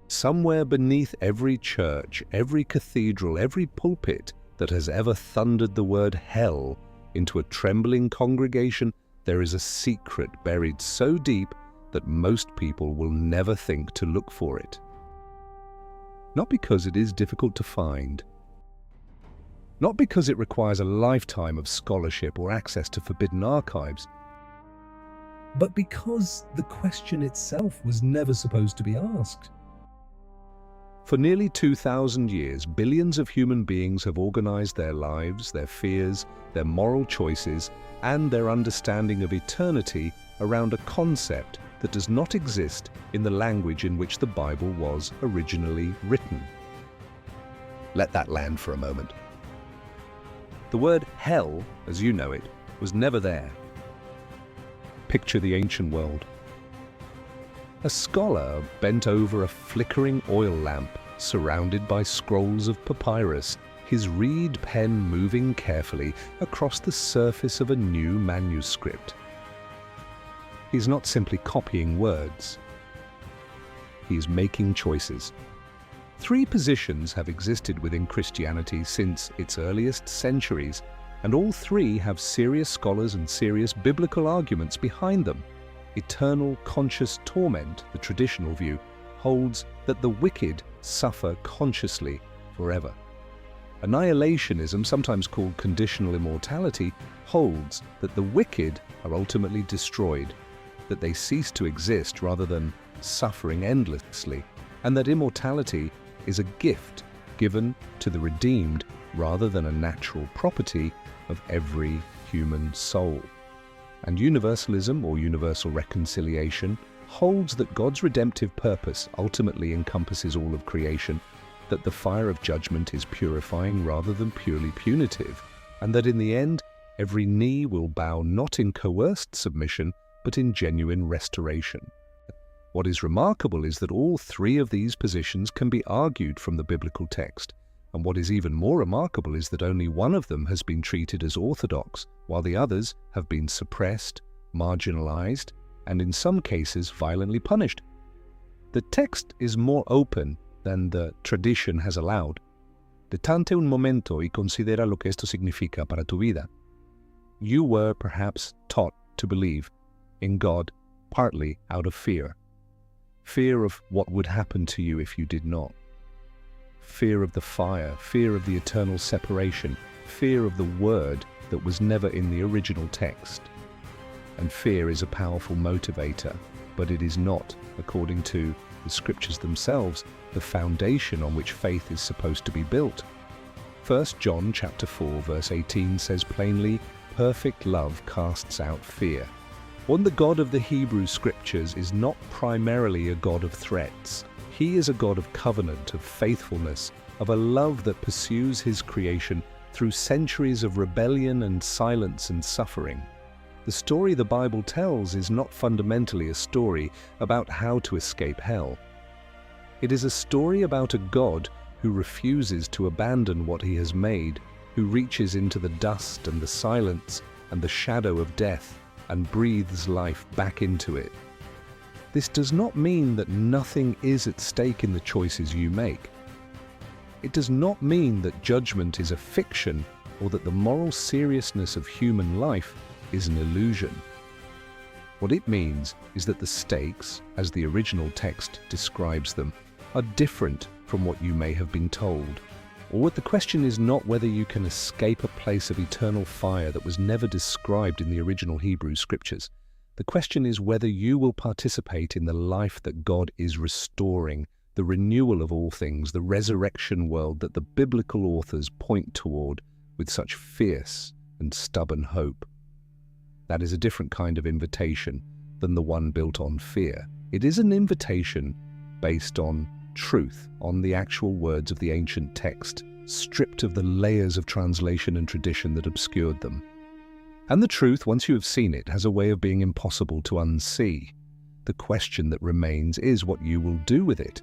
Somewhere beneath every church, every cathedral, every pulpit that has ever thundered the word hell into a trembling congregation, there is a secret buried so deep that most people will never think to look for it. Not because it is difficult to find, not because it requires a lifetime of scholarship or access to forbidden archives, but because the question itself was never supposed to be asked. For nearly 2,000 years, billions of human beings have organized their lives, their fears, their moral choices, and their understanding of eternity around a concept that does not exist in the language in which the Bible was originally written. Let that land for a moment. The word hell, as you know it, was never there. Picture the ancient world. A scholar bent over a flickering oil lamp, surrounded by scrolls of papyrus, his reed pen moving carefully across the surface of a new manuscript. He's not simply copying words. He is making choices. Three positions have existed within Christianity since its earliest centuries, and all three have serious scholars and serious biblical arguments behind them. Eternal conscious torment, the traditional view, holds that the wicked suffer consciously forever. Annihilationism, sometimes called conditional immortality, holds that the wicked are ultimately destroyed, that they cease to exist rather than suffering endlessly, and that immortality is a gift given to the redeemed rather than a natural property of every human soul. And universalism, or universal reconciliation, holds that God's redemptive purpose ultimately encompasses all of creation, that the fire of judgment is purifying rather than purely punitive, and that in the end, every knee will bow not in coerced submission, but in genuine restoration. What is remarkable is that all three of these positions can be argued from the biblical text, and what is even more remarkable is that only one of them has been treated as orthodox, while the others have been suppressed, marginalized, and in some cases violently punished. The text is more open than the tradition has allowed. Detente un momento y considera lo que esto significa para tu vida. You were perhaps taught to believe in God partly out of fear. Fear of what would happen to you if you did not. Fear of the fire, fear of the eternal separation, fear of the word that was never in the original text. And fear is a powerful motivator, but it is not, according to the scriptures themselves, the foundation on which faith is supposed to be built. 1 John chapter 4 verse 18 says plainly, "Perfect love casts out fear." The God of the Hebrew scriptures is not primarily a God of threats. He is a God of covenant, of faithfulness, of a love that pursues his creation through centuries of rebellion and silence and suffering. The story the Bible tells is not fundamentally a story about how to escape hell. It is a story about a God who refuses to abandon what he has made, who reaches into the dust and the silence and the shadow of death and breathes life back into it. This does not mean that nothing is at stake in the choices you make. It does not mean that judgment is a fiction or that the moral seriousness of human life is an illusion. What it means is that the stakes, as the original text describes them, are different from what you may have been told. Or the question is not whether you can escape a place of eternal fire that was never described in the original Hebrew scriptures. The question is whether you will participate in the life that God is restoring, the renewal of all things, the resurrection world that the biblical authors point toward with such fierce and stubborn hope. That is a different kind of invitation than the one built on fear. It is an invitation based on truth, on the actual words of the ancient text, stripped of the layers of translation and tradition that obscured them. And the truth, once you have seen it, has a way of being impossible to unsee. The question that remains is what you will do with it.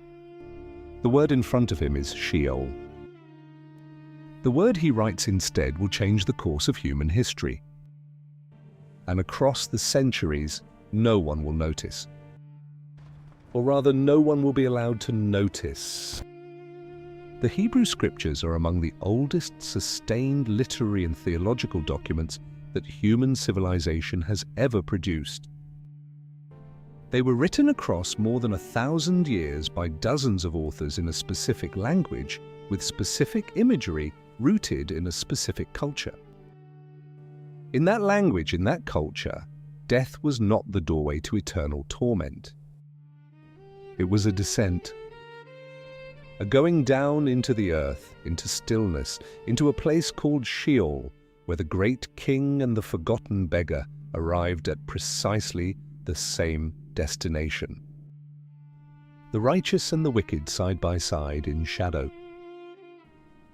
The word in front of him is Sheol. The word he writes instead will change the course of human history. And across the centuries, no one will notice. or rather no one will be allowed to notice. The Hebrew Scriptures are among the oldest sustained literary and theological documents that human civilization has ever produced. They were written across more than 1,000 years by dozens of authors in a specific language with specific imagery rooted in a specific culture. In that language, in that culture, death was not the doorway to eternal torment. It was a descent, a going down into the earth, into stillness, into a place called Sheol, where the great king and the forgotten beggar arrived at precisely the same destination. The righteous and the wicked side by side in shadow.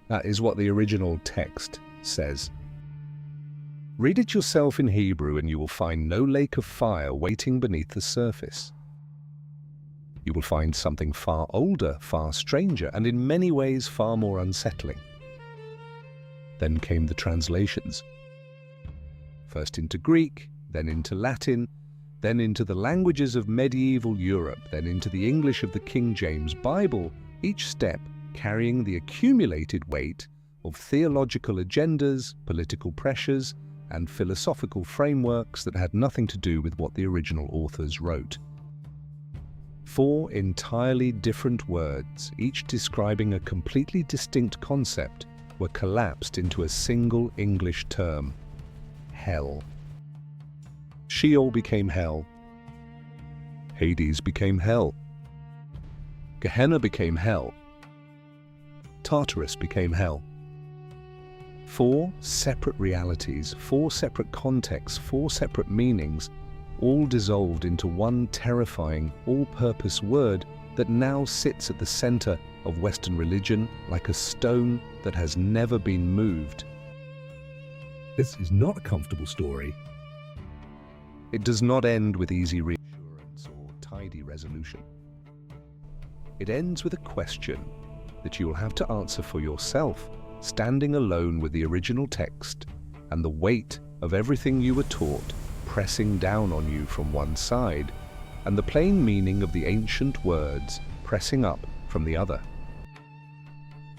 That is what the original text says. Read it yourself in Hebrew and you will find no lake of fire waiting beneath the surface. You will find something far older, far stranger, and in many ways far more unsettling. Then came the translations. First into Greek, then into Latin, then into the languages of medieval Europe, then into the English of the King James Bible, each step carrying the accumulated weight of theological agendas, political pressures, and philosophical frameworks that had nothing to do with what the original authors wrote. 4 entirely different words, each describing a completely distinct concept, were collapsed into a single English term: hell. Sheol became hell. Hades became hell. Gehenna became hell. Tartarus became hell. 4 separate realities, 4 separate contexts, 4 separate meanings, all dissolved into one terrifying, all-purpose word that now sits at the center of Western religion like a stone that has never been moved. This is not a comfortable story. It does not end with easy reassurance or tidy resolution. It ends with a question that you will have to answer for yourself, standing alone with the original text and the weight of everything you were taught pressing down on you from one side, and the plain meaning of the ancient words pressing up from the other.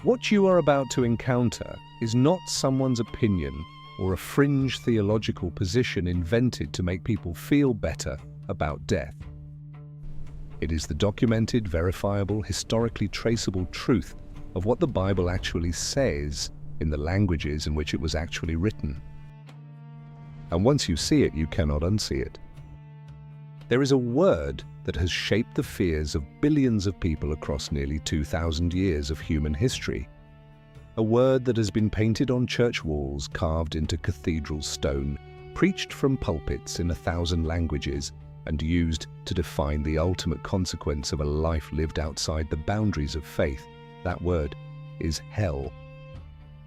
What you are about to encounter is not someone's opinion or a fringe theological position invented to make people feel better about death. It is the documented, verifiable, historically traceable truth of what the Bible actually says in the languages in which it was actually written. And once you see it, you cannot unsee it. There is a word that has shaped the fears of billions of people across nearly 2,000 years of human history. A word that has been painted on church walls, carved into cathedral stone, preached from pulpits in 1,000 languages, and used to define the ultimate consequence of a life lived outside the boundaries of faith. That word is hell.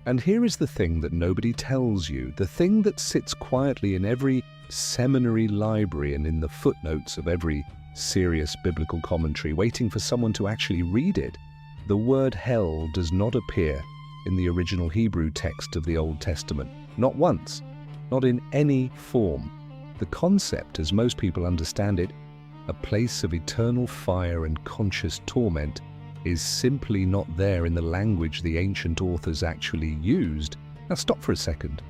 And here is the thing that nobody tells you, the thing that sits quietly in every seminary library and in the footnotes of every serious biblical commentary, waiting for someone to actually read it. The word hell does not appear in the original Hebrew text of the Old Testament. Not once, not in any form. The concept, as most people understand it, a place of eternal fire and conscious torment, is simply not there in the language the ancient authors actually used. Now stop for a second.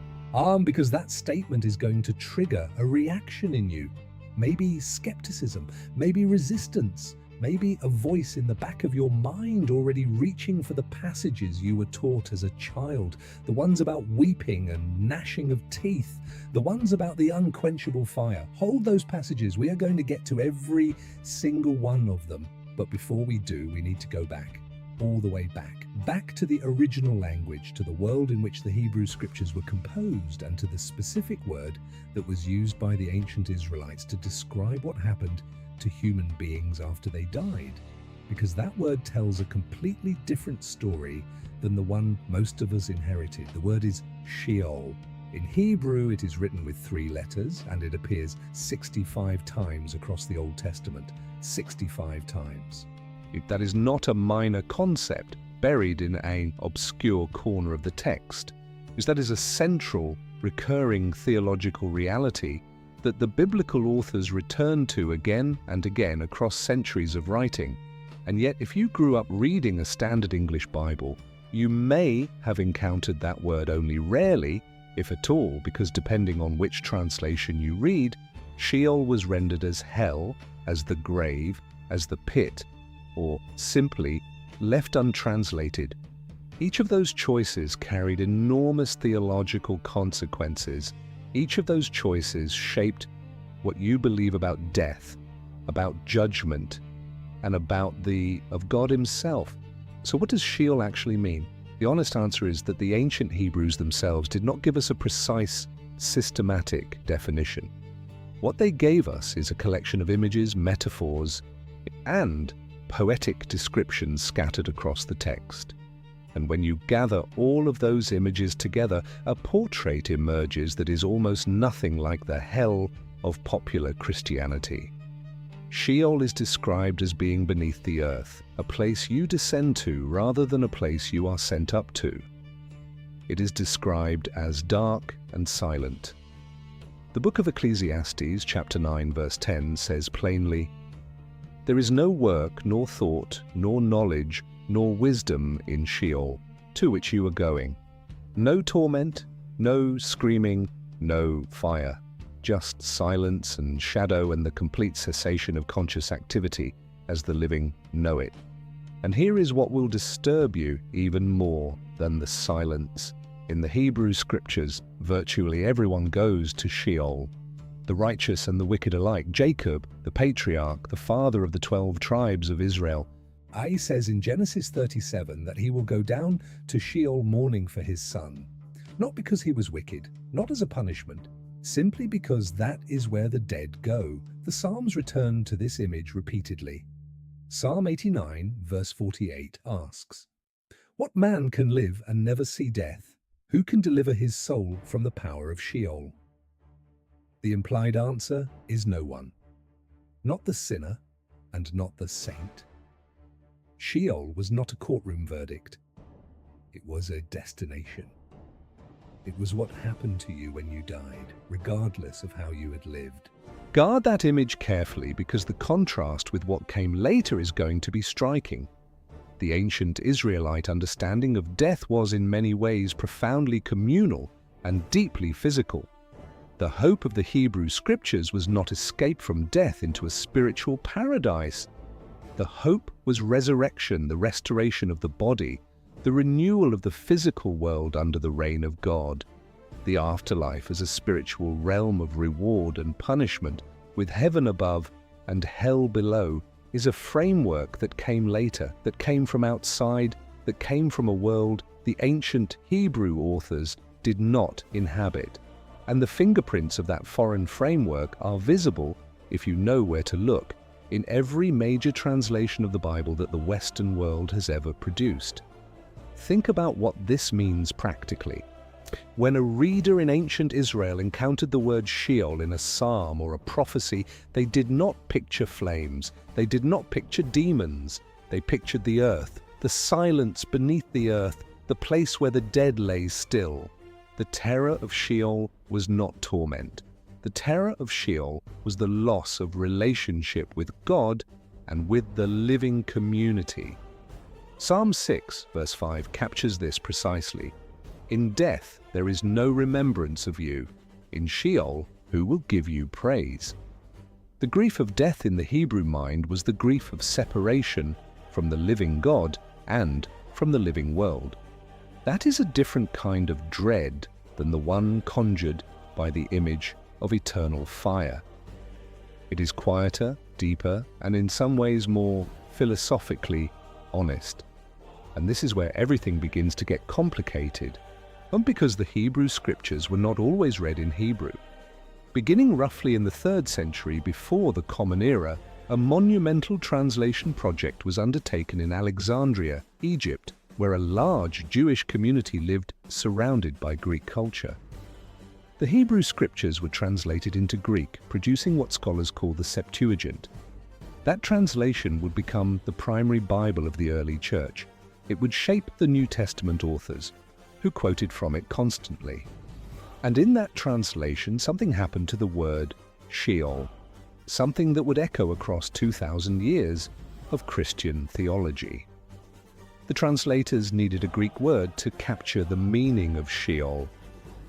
Because that statement is going to trigger a reaction in you. Maybe skepticism, maybe resistance, maybe a voice in the back of your mind already reaching for the passages you were taught as a child, the ones about weeping and gnashing of teeth, the ones about the unquenchable fire. Hold those passages. We are going to get to every single one of them. But before we do, we need to go back, all the way back to the original language, to the world in which the Hebrew Scriptures were composed, and to the specific word that was used by the ancient Israelites to describe what happened to human beings after they died. Because that word tells a completely different story than the one most of us inherited. The word is Sheol. In Hebrew, it is written with 3 letters, and it appears 65 times across the Old Testament. 65 times. That is not a minor concept buried in an obscure corner of the text, because that is a central, recurring theological reality that the biblical authors return to again and again across centuries of writing. And yet, if you grew up reading a standard English Bible, you may have encountered that word only rarely, if at all, because depending on which translation you read, Sheol was rendered as hell, as the grave, as the pit, or simply left untranslated. Each of those choices carried enormous theological consequences. Each of those choices shaped what you believe about death, about judgment, and about of God himself. So what does Sheol actually mean? The honest answer is that the ancient Hebrews themselves did not give us a precise, systematic definition. What they gave us is a collection of images, metaphors, and poetic descriptions scattered across the text. And when you gather all of those images together, a portrait emerges that is almost nothing like the hell of popular Christianity. Sheol is described as being beneath the earth, a place you descend to rather than a place you are sent up to. It is described as dark and silent. The book of Ecclesiastes, chapter 9, verse 10, says plainly, "There is no work, nor thought, nor knowledge, nor wisdom in Sheol, to which you are going. No torment, no screaming, no fire. Just silence and shadow and the complete cessation of conscious activity as the living know it." And here is what will disturb you even more than the silence. In the Hebrew scriptures, virtually everyone goes to Sheol. The righteous and the wicked alike. Jacob, the patriarch, the father of the 12 tribes of Israel, he says in Genesis 37 that he will go down to Sheol mourning for his son. Not because he was wicked, not as a punishment, simply because that is where the dead go. The Psalms return to this image repeatedly. Psalm 89, verse 48 asks, "What man can live and never see death? Who can deliver his soul from the power of Sheol?" The implied answer is no one. Not the sinner and not the saint. Sheol was not a courtroom verdict. It was a destination. It was what happened to you when you died, regardless of how you had lived. Guard that image carefully, because the contrast with what came later is going to be striking. The ancient Israelite understanding of death was in many ways profoundly communal and deeply physical. The hope of the Hebrew scriptures was not escape from death into a spiritual paradise. The hope was resurrection, the restoration of the body, the renewal of the physical world under the reign of God. The afterlife as a spiritual realm of reward and punishment, with heaven above and hell below, is a framework that came later, that came from outside, that came from a world the ancient Hebrew authors did not inhabit. And the fingerprints of that foreign framework are visible, if you know where to look, in every major translation of the Bible that the Western world has ever produced. Think about what this means practically. When a reader in ancient Israel encountered the word Sheol in a psalm or a prophecy, they did not picture flames, they did not picture demons, they pictured the earth, the silence beneath the earth, the place where the dead lay still. The terror of Sheol was not torment. The terror of Sheol was the loss of relationship with God and with the living community. Psalm 6, verse 5 captures this precisely. "In death there is no remembrance of you. In Sheol, who will give you praise?" The grief of death in the Hebrew mind was the grief of separation from the living God and from the living world. That is a different kind of dread than the one conjured by the image of eternal fire. It is quieter, deeper, and in some ways more philosophically honest. And this is where everything begins to get complicated, not because the Hebrew scriptures were not always read in Hebrew. Beginning roughly in the 3rd century before the Common Era, a monumental translation project was undertaken in Alexandria, Egypt, where a large Jewish community lived surrounded by Greek culture. The Hebrew scriptures were translated into Greek, producing what scholars call the Septuagint. That translation would become the primary Bible of the early church. It would shape the New Testament authors, who quoted from it constantly. And in that translation, something happened to the word Sheol, something that would echo across 2,000 years of Christian theology. The translators needed a Greek word to capture the meaning of Sheol,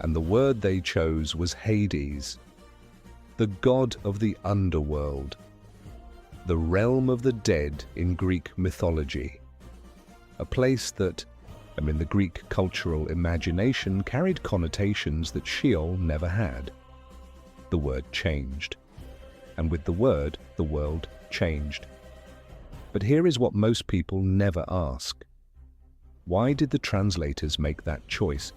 and the word they chose was Hades, the god of the underworld, the realm of the dead in Greek mythology, a place that, in the Greek cultural imagination, carried connotations that Sheol never had. The word changed, and with the word, the world changed. But here is what most people never ask. Why did the translators make that choice?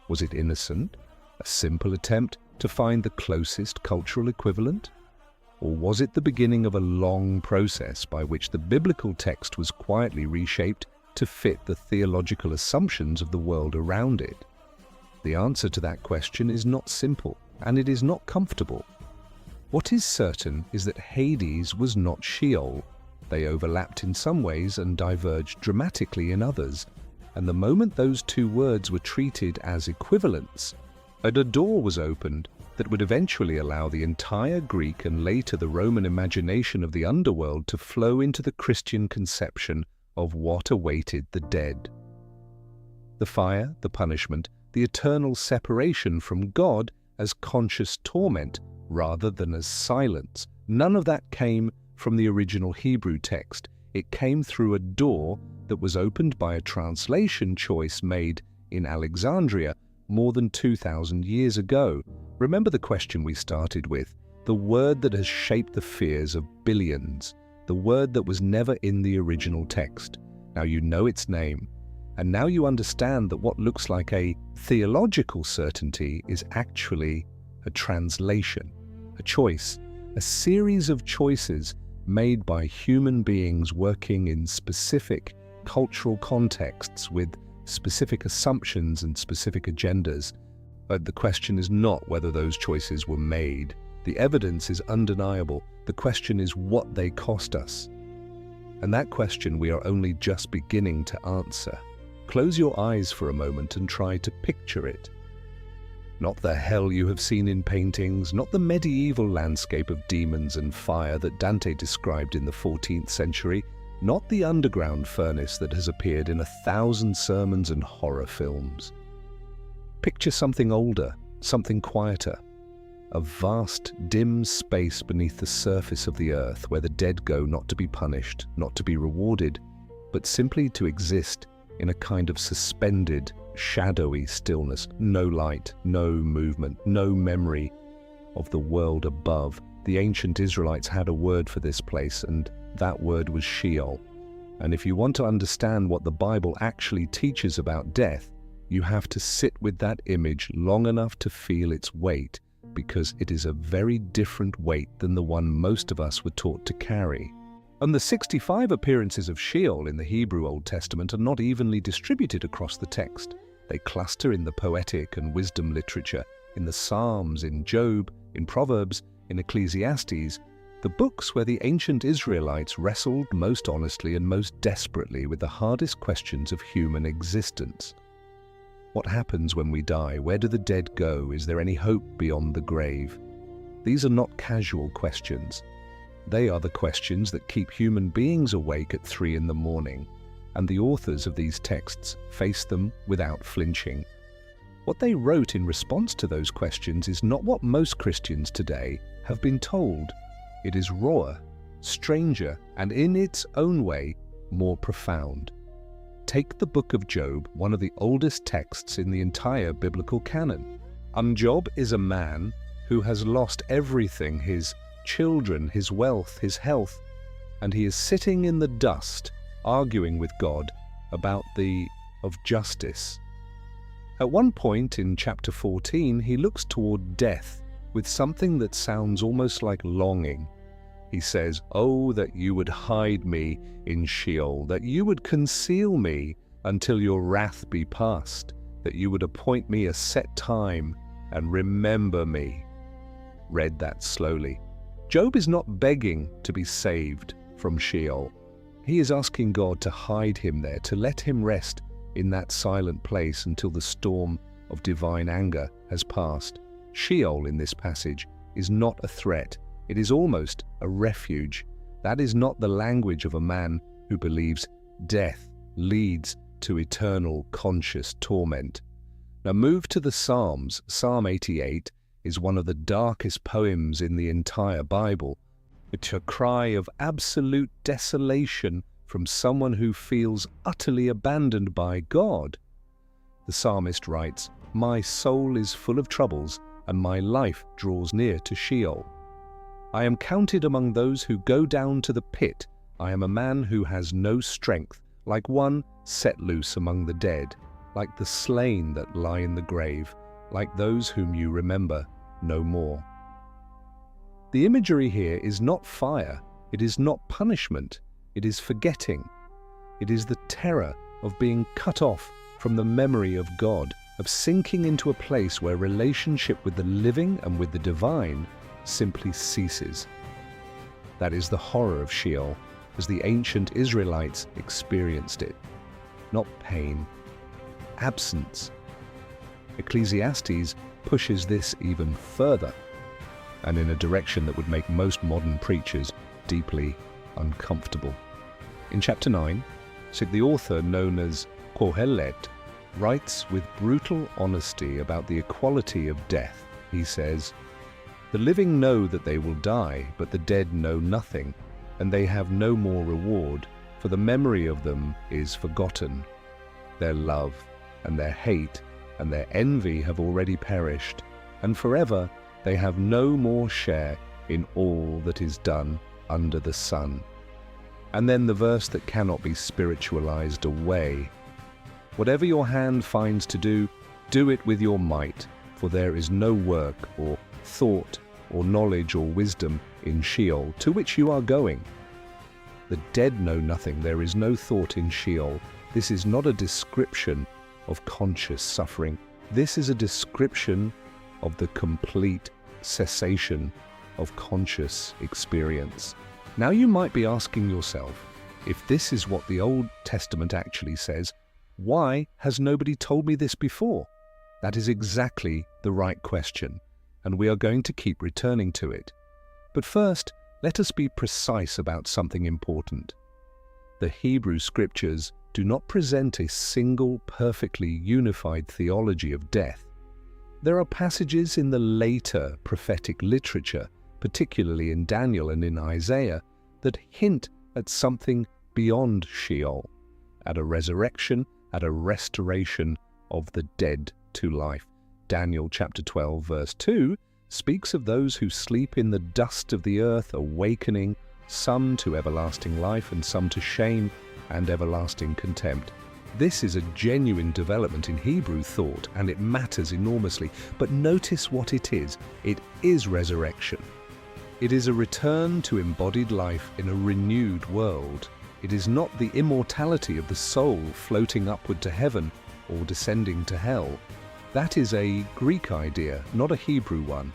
Was it innocent, a simple attempt to find the closest cultural equivalent? Or was it the beginning of a long process by which the biblical text was quietly reshaped to fit the theological assumptions of the world around it? The answer to that question is not simple, and it is not comfortable. What is certain is that Hades was not Sheol. They overlapped in some ways and diverged dramatically in others, and the moment those two words were treated as equivalents, a door was opened that would eventually allow the entire Greek and later the Roman imagination of the underworld to flow into the Christian conception of what awaited the dead. The fire, the punishment, the eternal separation from God as conscious torment rather than as silence, none of that came from the original Hebrew text. It came through a door that was opened by a translation choice made in Alexandria more than 2,000 years ago. Remember the question we started with, the word that has shaped the fears of billions, the word that was never in the original text. Now you know its name, and now you understand that what looks like a theological certainty is actually a translation, a choice, a series of choices made by human beings working in specific cultural contexts with specific assumptions and specific agendas. But the question is not whether those choices were made. The evidence is undeniable. The question is what they cost us. And that question we are only just beginning to answer. Close your eyes for a moment and try to picture it. Not the hell you have seen in paintings, not the medieval landscape of demons and fire that Dante described in the 14th century, not the underground furnace that has appeared in 1,000 sermons and horror films. Picture something older, something quieter, a vast, dim space beneath the surface of the earth where the dead go not to be punished, not to be rewarded, but simply to exist in a kind of suspended, shadowy stillness. No light, no movement, no memory of the world above. The ancient Israelites had a word for this place, and that word was Sheol. And if you want to understand what the Bible actually teaches about death, you have to sit with that image long enough to feel its weight, because it is a very different weight than the one most of us were taught to carry. And the 65 appearances of Sheol in the Hebrew Old Testament are not evenly distributed across the text. They cluster in the poetic and wisdom literature, in the Psalms, in Job, in Proverbs, in Ecclesiastes, the books where the ancient Israelites wrestled most honestly and most desperately with the hardest questions of human existence. What happens when we die? Where do the dead go? Is there any hope beyond the grave? These are not casual questions. They are the questions that keep human beings awake at 3 in the morning, and the authors of these texts face them without flinching. What they wrote in response to those questions is not what most Christians today have been told. It is rawer, stranger, and in its own way, more profound. Take the book of Job, one of the oldest texts in the entire biblical canon. Job is a man who has lost everything, his children, his wealth, his health, and he is sitting in the dust, arguing with God about of justice. At one point in chapter 14, he looks toward death with something that sounds almost like longing. He says, "Oh, that you would hide me in Sheol, that you would conceal me until your wrath be past, that you would appoint me a set time and remember me." Read that slowly. Job is not begging to be saved from Sheol. He is asking God to hide him there, to let him rest in that silent place until the storm of divine anger has passed. Sheol in this passage is not a threat. It is almost a refuge. That is not the language of a man who believes death leads to eternal conscious torment. Now move to the Psalms. Psalm 88 is one of the darkest poems in the entire Bible. It's a cry of absolute desolation from someone who feels utterly abandoned by God. The psalmist writes, "My soul is full of troubles, and my life draws near to Sheol. I am counted among those who go down to the pit. I am a man who has no strength, like one set loose among the dead, like the slain that lie in the grave, like those whom you remember no more." The imagery here is not fire, it is not punishment, it is forgetting. It is the terror of being cut off from the memory of God, of sinking into a place where relationship with the living and with the divine simply ceases. That is the horror of Sheol, as the ancient Israelites experienced it. Not pain, absence. Ecclesiastes pushes this even further, and in a direction that would make most modern preachers deeply uncomfortable. In chapter 9, the author, known as Kohelet, writes with brutal honesty about the equality of death. He says, "The living know that they will die, but the dead know nothing, and they have no more reward, for the memory of them is forgotten. Their love and their hate and their envy have already perished, and forever they have no more share in all that is done under the sun." And then the verse that cannot be spiritualized away. "Whatever your hand finds to do, do it with your might, for there is no work or thought or knowledge or wisdom in Sheol, to which you are going." The dead know nothing. There is no thought in Sheol. This is not a description of conscious suffering. This is a description of the complete cessation of conscious experience. Now you might be asking yourself, if this is what the Old Testament actually says, why has nobody told me this before? That is exactly the right question, and we are going to keep returning to it. But first, let us be precise about something important. The Hebrew Scriptures do not present a single, perfectly unified theology of death. There are passages in the later prophetic literature, particularly in Daniel and in Isaiah, that hint at something beyond Sheol, at a resurrection, at a restoration of the dead to life. Daniel chapter 12 verse 2 speaks of those who sleep in the dust of the earth, awakening, some to everlasting life and some to shame and everlasting contempt. This is a genuine development in Hebrew thought, and it matters enormously. But notice what it is. It is resurrection. It is a return to embodied life in a renewed world. It is not the immortality of the soul floating upward to heaven or descending to hell. That is a Greek idea, not a Hebrew one.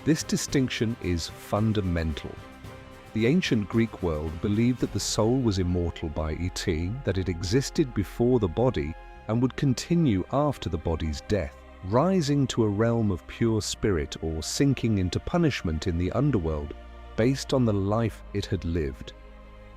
This distinction is fundamental. The ancient Greek world believed that the soul was immortal by et, that it existed before the body and would continue after the body's death, rising to a realm of pure spirit or sinking into punishment in the underworld based on the life it had lived.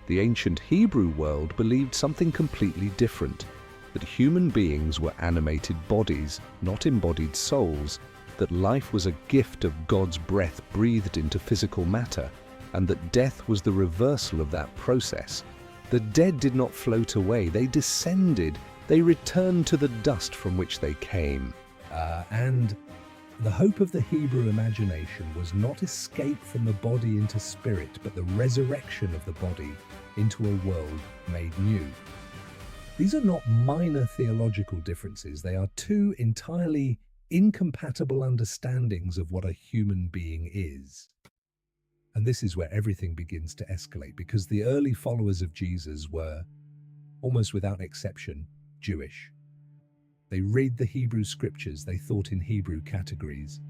The ancient Hebrew world believed something completely different, that human beings were animated bodies, not embodied souls, that life was a gift of God's breath breathed into physical matter, and that death was the reversal of that process. The dead did not float away, they descended, they returned to the dust from which they came. And the hope of the Hebrew imagination was not escape from the body into spirit, but the resurrection of the body into a world made new. These are not minor theological differences, they are two entirely incompatible understandings of what a human being is. And this is where everything begins to escalate, because the early followers of Jesus were, almost without exception, Jewish. They read the Hebrew Scriptures, they thought in Hebrew categories.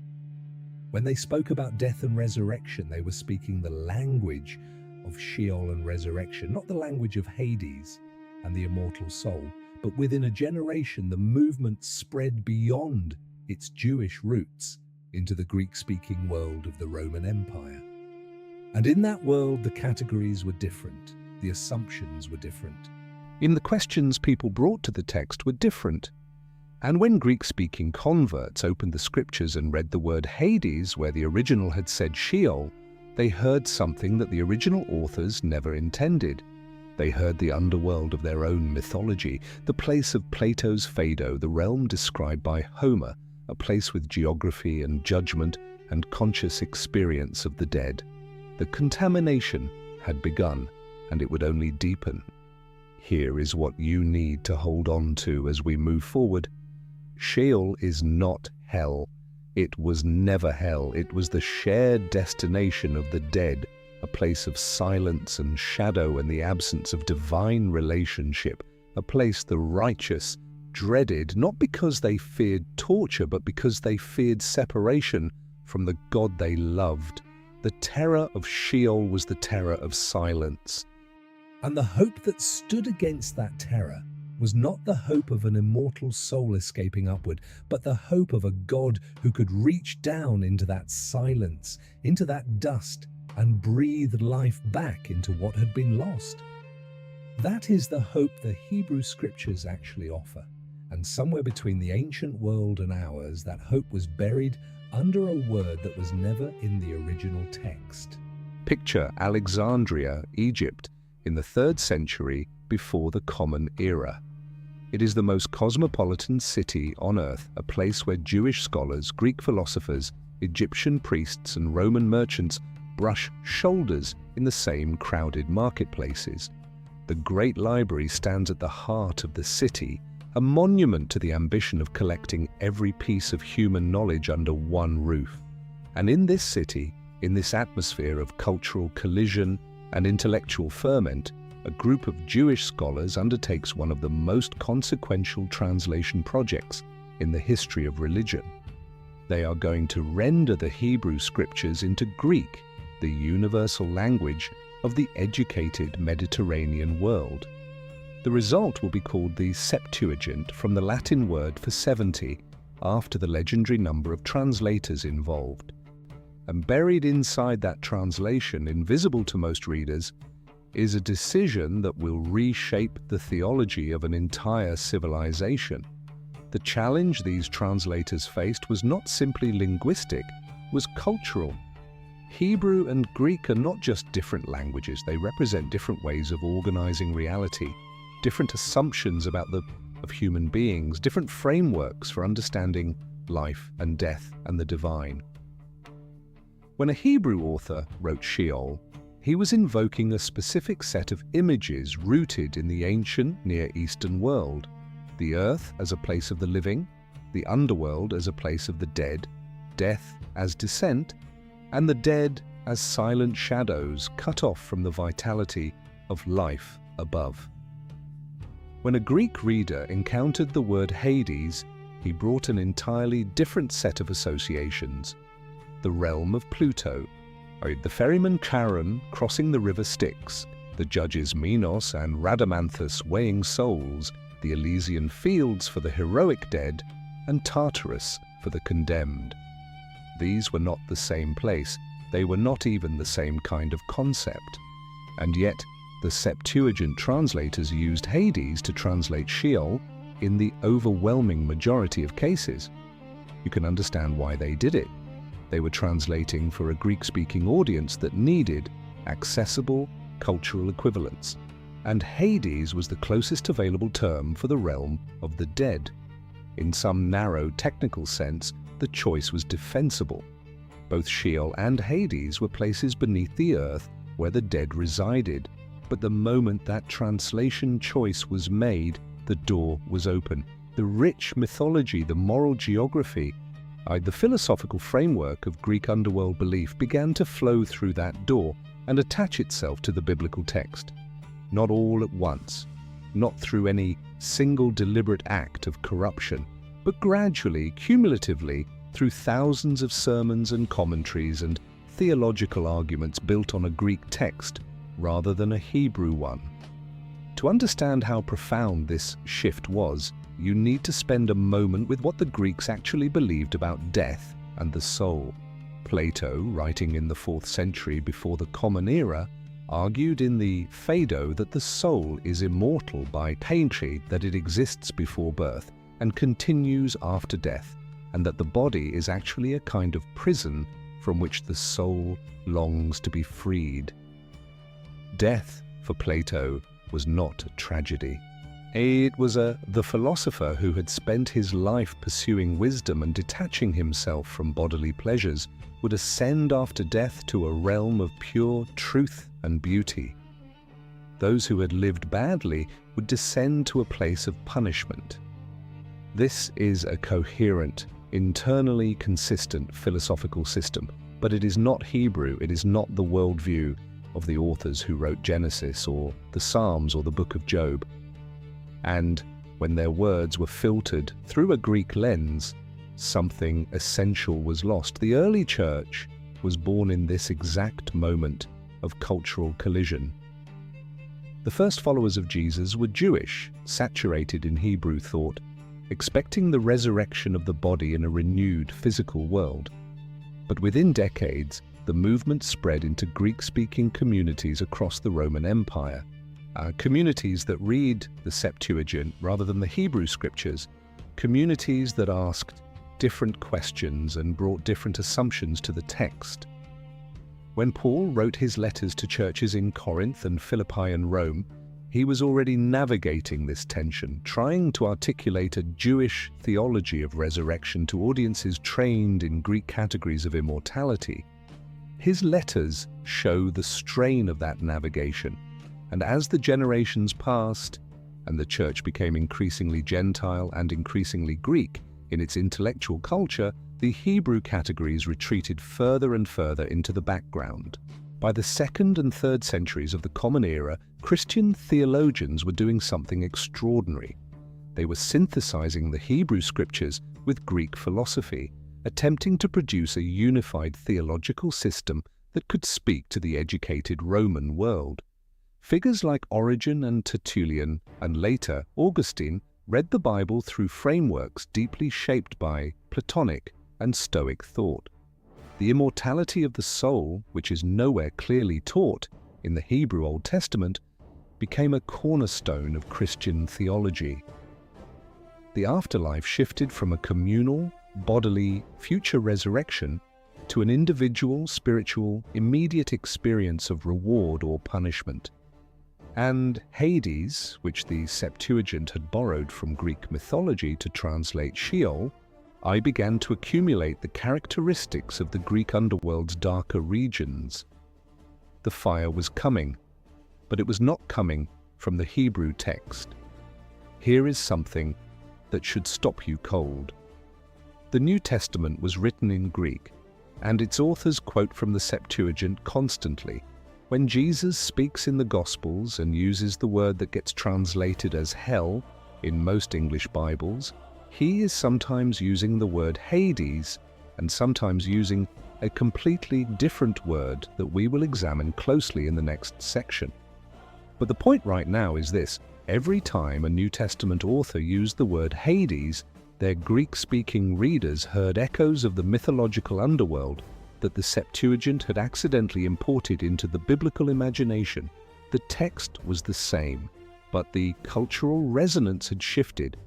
When they spoke about death and resurrection, they were speaking the language of Sheol and resurrection, not the language of Hades and the immortal soul. But within a generation, the movement spread beyond its Jewish roots into the Greek-speaking world of the Roman Empire. And in that world, the categories were different, the assumptions were different. In the questions people brought to the text were different. And when Greek-speaking converts opened the scriptures and read the word Hades where the original had said Sheol, they heard something that the original authors never intended. They heard the underworld of their own mythology, the place of Plato's Phaedo, the realm described by Homer, a place with geography and judgment and conscious experience of the dead. The contamination had begun, and it would only deepen. Here is what you need to hold on to as we move forward. Sheol is not hell. It was never hell. It was the shared destination of the dead, a place of silence and shadow and the absence of divine relationship, a place the righteous dreaded, not because they feared torture, but because they feared separation from the God they loved. The terror of Sheol was the terror of silence. And the hope that stood against that terror was not the hope of an immortal soul escaping upward, but the hope of a God who could reach down into that silence, into that dust, and breathe life back into what had been lost. That is the hope the Hebrew scriptures actually offer. And somewhere between the ancient world and ours, that hope was buried under a word that was never in the original text. Picture Alexandria, Egypt, in the 3rd century before the Common Era. It is the most cosmopolitan city on earth, a place where Jewish scholars, Greek philosophers, Egyptian priests and Roman merchants brush shoulders in the same crowded marketplaces. The Great Library stands at the heart of the city, a monument to the ambition of collecting every piece of human knowledge under one roof. And in this city, in this atmosphere of cultural collision and intellectual ferment, a group of Jewish scholars undertakes one of the most consequential translation projects in the history of religion. They are going to render the Hebrew scriptures into Greek, the universal language of the educated Mediterranean world. The result will be called the Septuagint, from the Latin word for 70, after the legendary number of translators involved. And buried inside that translation, invisible to most readers, is a decision that will reshape the theology of an entire civilization. The challenge these translators faced was not simply linguistic, was cultural. Hebrew and Greek are not just different languages, they represent different ways of organizing reality, different assumptions about of human beings, different frameworks for understanding life and death and the divine. When a Hebrew author wrote Sheol, he was invoking a specific set of images rooted in the ancient Near Eastern world: the earth as a place of the living, the underworld as a place of the dead, death as descent, and the dead as silent shadows cut off from the vitality of life above. When a Greek reader encountered the word Hades, he brought an entirely different set of associations: the realm of Pluto, the ferryman Charon crossing the river Styx, the judges Minos and Rhadamanthus weighing souls, the Elysian fields for the heroic dead, and Tartarus for the condemned. These were not the same place, they were not even the same kind of concept. And yet, the Septuagint translators used Hades to translate Sheol in the overwhelming majority of cases. You can understand why they did it. They were translating for a Greek-speaking audience that needed accessible cultural equivalents, and Hades was the closest available term for the realm of the dead. In some narrow technical sense, the choice was defensible. Both Sheol and Hades were places beneath the earth where the dead resided, but the moment that translation choice was made, the door was open. The rich mythology, the moral geography, the philosophical framework of Greek underworld belief began to flow through that door and attach itself to the biblical text. Not all at once, not through any single deliberate act of corruption, but gradually, cumulatively, through thousands of sermons and commentaries and theological arguments built on a Greek text rather than a Hebrew one. To understand how profound this shift was, you need to spend a moment with what the Greeks actually believed about death and the soul. Plato, writing in the 4th century before the Common Era, argued in the Phaedo that the soul is immortal by paintry, that it exists before birth and continues after death, and that the body is actually a kind of prison from which the soul longs to be freed. Death, for Plato, was not a tragedy. It was the philosopher who had spent his life pursuing wisdom and detaching himself from bodily pleasures would ascend after death to a realm of pure truth and beauty. Those who had lived badly would descend to a place of punishment. This is a coherent, internally consistent philosophical system, but it is not Hebrew, it is not the worldview of the authors who wrote Genesis or the Psalms or the Book of Job. And when their words were filtered through a Greek lens, something essential was lost. The early church was born in this exact moment of cultural collision. The first followers of Jesus were Jewish, saturated in Hebrew thought, expecting the resurrection of the body in a renewed physical world. But within decades, the movement spread into Greek-speaking communities across the Roman Empire, communities that read the Septuagint rather than the Hebrew scriptures, communities that asked different questions and brought different assumptions to the text. When Paul wrote his letters to churches in Corinth and Philippi and Rome, he was already navigating this tension, trying to articulate a Jewish theology of resurrection to audiences trained in Greek categories of immortality. His letters show the strain of that navigation, and as the generations passed and the church became increasingly Gentile and increasingly Greek in its intellectual culture, the Hebrew categories retreated further and further into the background. By the 2nd and 3rd centuries of the Common Era, Christian theologians were doing something extraordinary. They were synthesizing the Hebrew scriptures with Greek philosophy, attempting to produce a unified theological system that could speak to the educated Roman world. Figures like Origen and Tertullian, and later Augustine, read the Bible through frameworks deeply shaped by Platonic and Stoic thought. The immortality of the soul, which is nowhere clearly taught in the Hebrew Old Testament, became a cornerstone of Christian theology. The afterlife shifted from a communal, bodily, future resurrection to an individual, spiritual, immediate experience of reward or punishment. And Hades, which the Septuagint had borrowed from Greek mythology to translate Sheol, I began to accumulate the characteristics of the Greek underworld's darker regions. The fire was coming, but it was not coming from the Hebrew text. Here is something that should stop you cold. The New Testament was written in Greek, and its authors quote from the Septuagint constantly. When Jesus speaks in the Gospels and uses the word that gets translated as hell in most English Bibles, he is sometimes using the word Hades and sometimes using a completely different word that we will examine closely in the next section. But the point right now is this: every time a New Testament author used the word Hades, their Greek-speaking readers heard echoes of the mythological underworld that the Septuagint had accidentally imported into the biblical imagination. The text was the same, but the cultural resonance had shifted,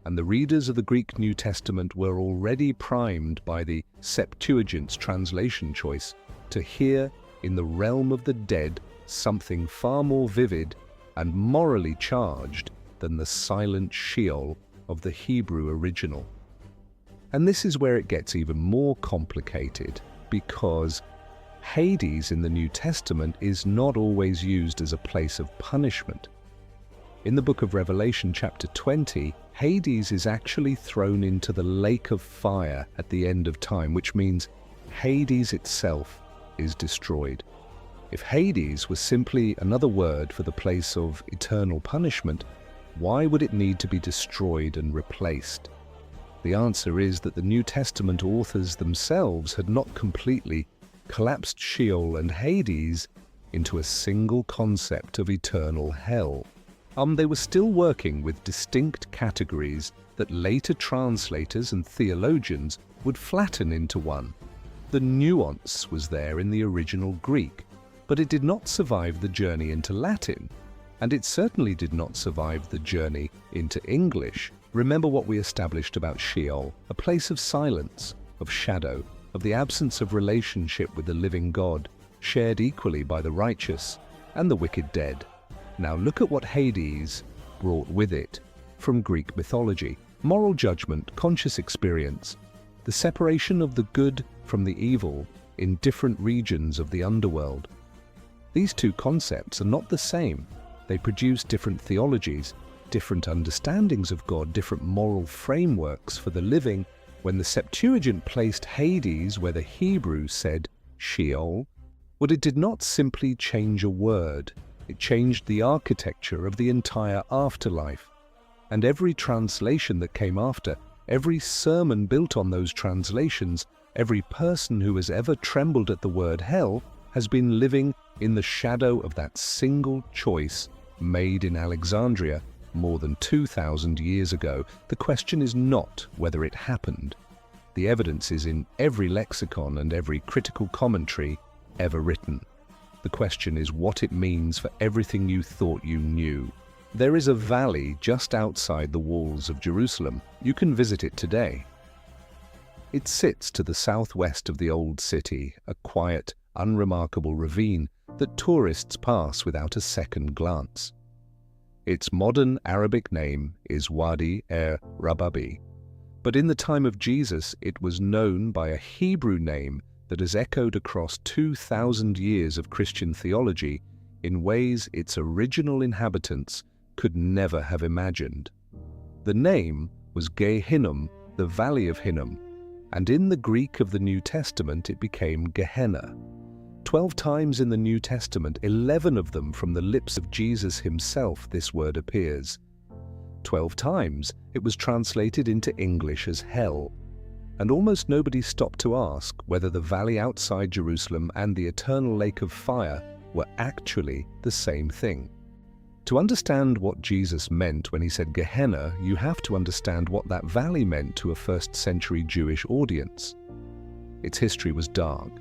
and the readers of the Greek New Testament were already primed by the Septuagint's translation choice to hear in the realm of the dead something far more vivid and morally charged than the silent Sheol of the Hebrew original. And this is where it gets even more complicated, because Hades in the New Testament is not always used as a place of punishment. In the book of Revelation chapter 20, Hades is actually thrown into the lake of fire at the end of time, which means Hades itself is destroyed. If Hades was simply another word for the place of eternal punishment, why would it need to be destroyed and replaced? The answer is that the New Testament authors themselves had not completely collapsed Sheol and Hades into a single concept of eternal hell. They were still working with distinct categories that later translators and theologians would flatten into one. The nuance was there in the original Greek, but it did not survive the journey into Latin, and it certainly did not survive the journey into English. Remember what we established about Sheol, a place of silence, of shadow, of the absence of relationship with the living God, shared equally by the righteous and the wicked dead. Now look at what Hades brought with it from Greek mythology: moral judgment, conscious experience, the separation of the good from the evil in different regions of the underworld. These two concepts are not the same. They produce different theologies, different understandings of God, different moral frameworks for the living. When the Septuagint placed Hades where the Hebrew said Sheol, well, it did not simply change a word. It changed the architecture of the entire afterlife. And every translation that came after, every sermon built on those translations, every person who has ever trembled at the word hell has been living in the shadow of that single choice made in Alexandria more than 2,000 years ago. The question is not whether it happened. The evidence is in every lexicon and every critical commentary ever written. The question is what it means for everything you thought you knew. There is a valley just outside the walls of Jerusalem. You can visit it today. It sits to the southwest of the old city, a quiet, unremarkable ravine that tourists pass without a second glance. Its modern Arabic name is Wadi Rababi, but in the time of Jesus it was known by a Hebrew name that has echoed across 2,000 years of Christian theology in ways its original inhabitants could never have imagined. The name was Hinnom, the Valley of Hinnom, and in the Greek of the New Testament it became Gehenna. 12 times in the New Testament, 11 of them from the lips of Jesus himself, this word appears. 12 times it was translated into English as hell, and almost nobody stopped to ask whether the valley outside Jerusalem and the eternal lake of fire were actually the same thing. To understand what Jesus meant when he said Gehenna, you have to understand what that valley meant to a first-century Jewish audience. Its history was dark.